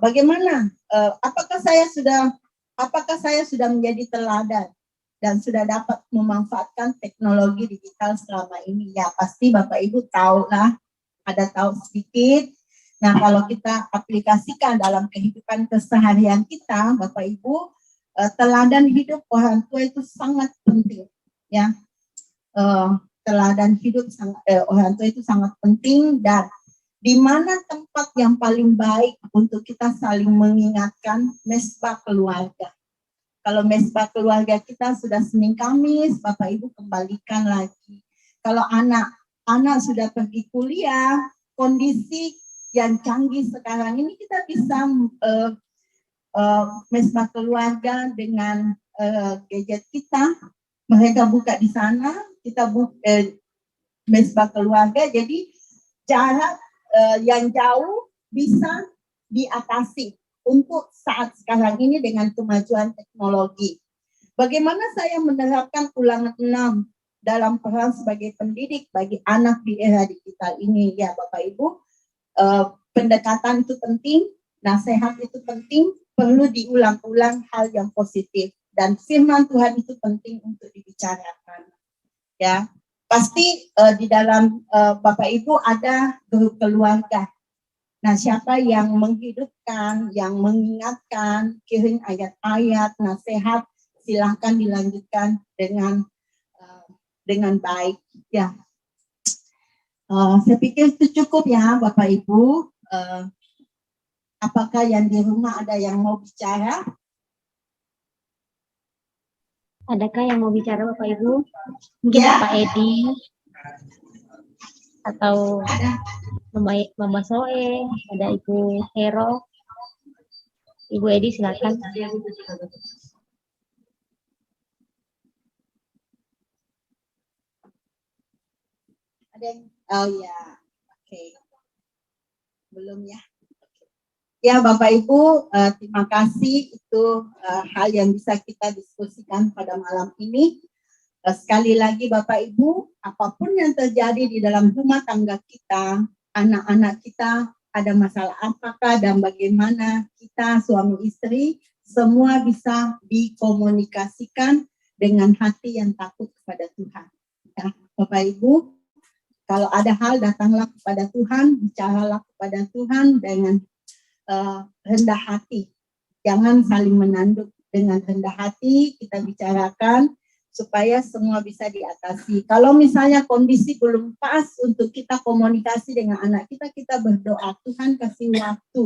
bagaimana? Apakah saya sudah menjadi teladan dan sudah dapat memanfaatkan teknologi digital selama ini? Ya pasti Bapak Ibu tahu lah, ada tahu sedikit. Nah kalau kita aplikasikan dalam kehidupan keseharian kita, Bapak Ibu, teladan hidup orang tua itu sangat penting ya. Teladan hidup orang tua itu sangat penting, dan di mana tempat yang paling baik untuk kita saling mengingatkan? Mesbah keluarga. Kalau mesbah keluarga kita sudah Senin Kamis, Bapak Ibu kembalikan lagi. Kalau anak sudah pergi kuliah, kondisi yang canggih sekarang ini kita bisa mesbah keluarga dengan gadget kita. Mereka buka di sana, kita mesbah keluarga, jadi jarak yang jauh bisa diatasi untuk saat sekarang ini dengan kemajuan teknologi. Bagaimana saya menerapkan ulangan 6 dalam peran sebagai pendidik bagi anak di era digital ini? Ya Bapak Ibu, pendekatan itu penting, nasihat itu penting, perlu diulang-ulang hal yang positif. Dan firman Tuhan itu penting untuk dibicarakan. Ya, pasti di dalam Bapak Ibu ada grup keluarga. Nah, siapa yang menghidupkan, yang mengingatkan, kirim ayat-ayat, nasihat, silahkan dilanjutkan dengan baik. Ya, saya pikir itu cukup ya, Bapak Ibu. Apakah yang di rumah ada yang mau bicara? Adakah yang mau bicara Bapak Ibu? Mungkin ya. Pak Edi atau Mama Soe, ada Ibu Hero. Ibu Edi silakan. Ada yang, oh ya, oke. Belum ya. Ya Bapak Ibu, terima kasih, itu hal yang bisa kita diskusikan pada malam ini. Sekali lagi Bapak Ibu, apapun yang terjadi di dalam rumah tangga kita, anak-anak kita ada masalah apakah dan bagaimana, kita suami istri semua bisa dikomunikasikan dengan hati yang takut kepada Tuhan. Ya, Bapak Ibu, kalau ada hal datanglah kepada Tuhan, bicaralah kepada Tuhan dengan rendah hati, Jangan saling menanduk, dengan rendah hati kita bicarakan supaya semua bisa diatasi. Kalau misalnya kondisi belum pas untuk kita komunikasi dengan anak kita, kita berdoa, Tuhan kasih waktu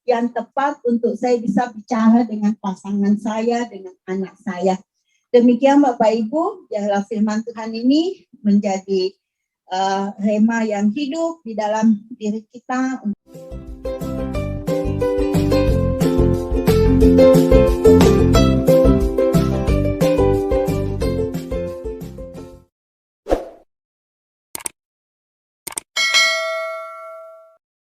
yang tepat untuk saya bisa bicara dengan pasangan saya, dengan anak saya. Demikian Bapak Ibu, biarlah firman Tuhan ini menjadi rema yang hidup di dalam diri kita.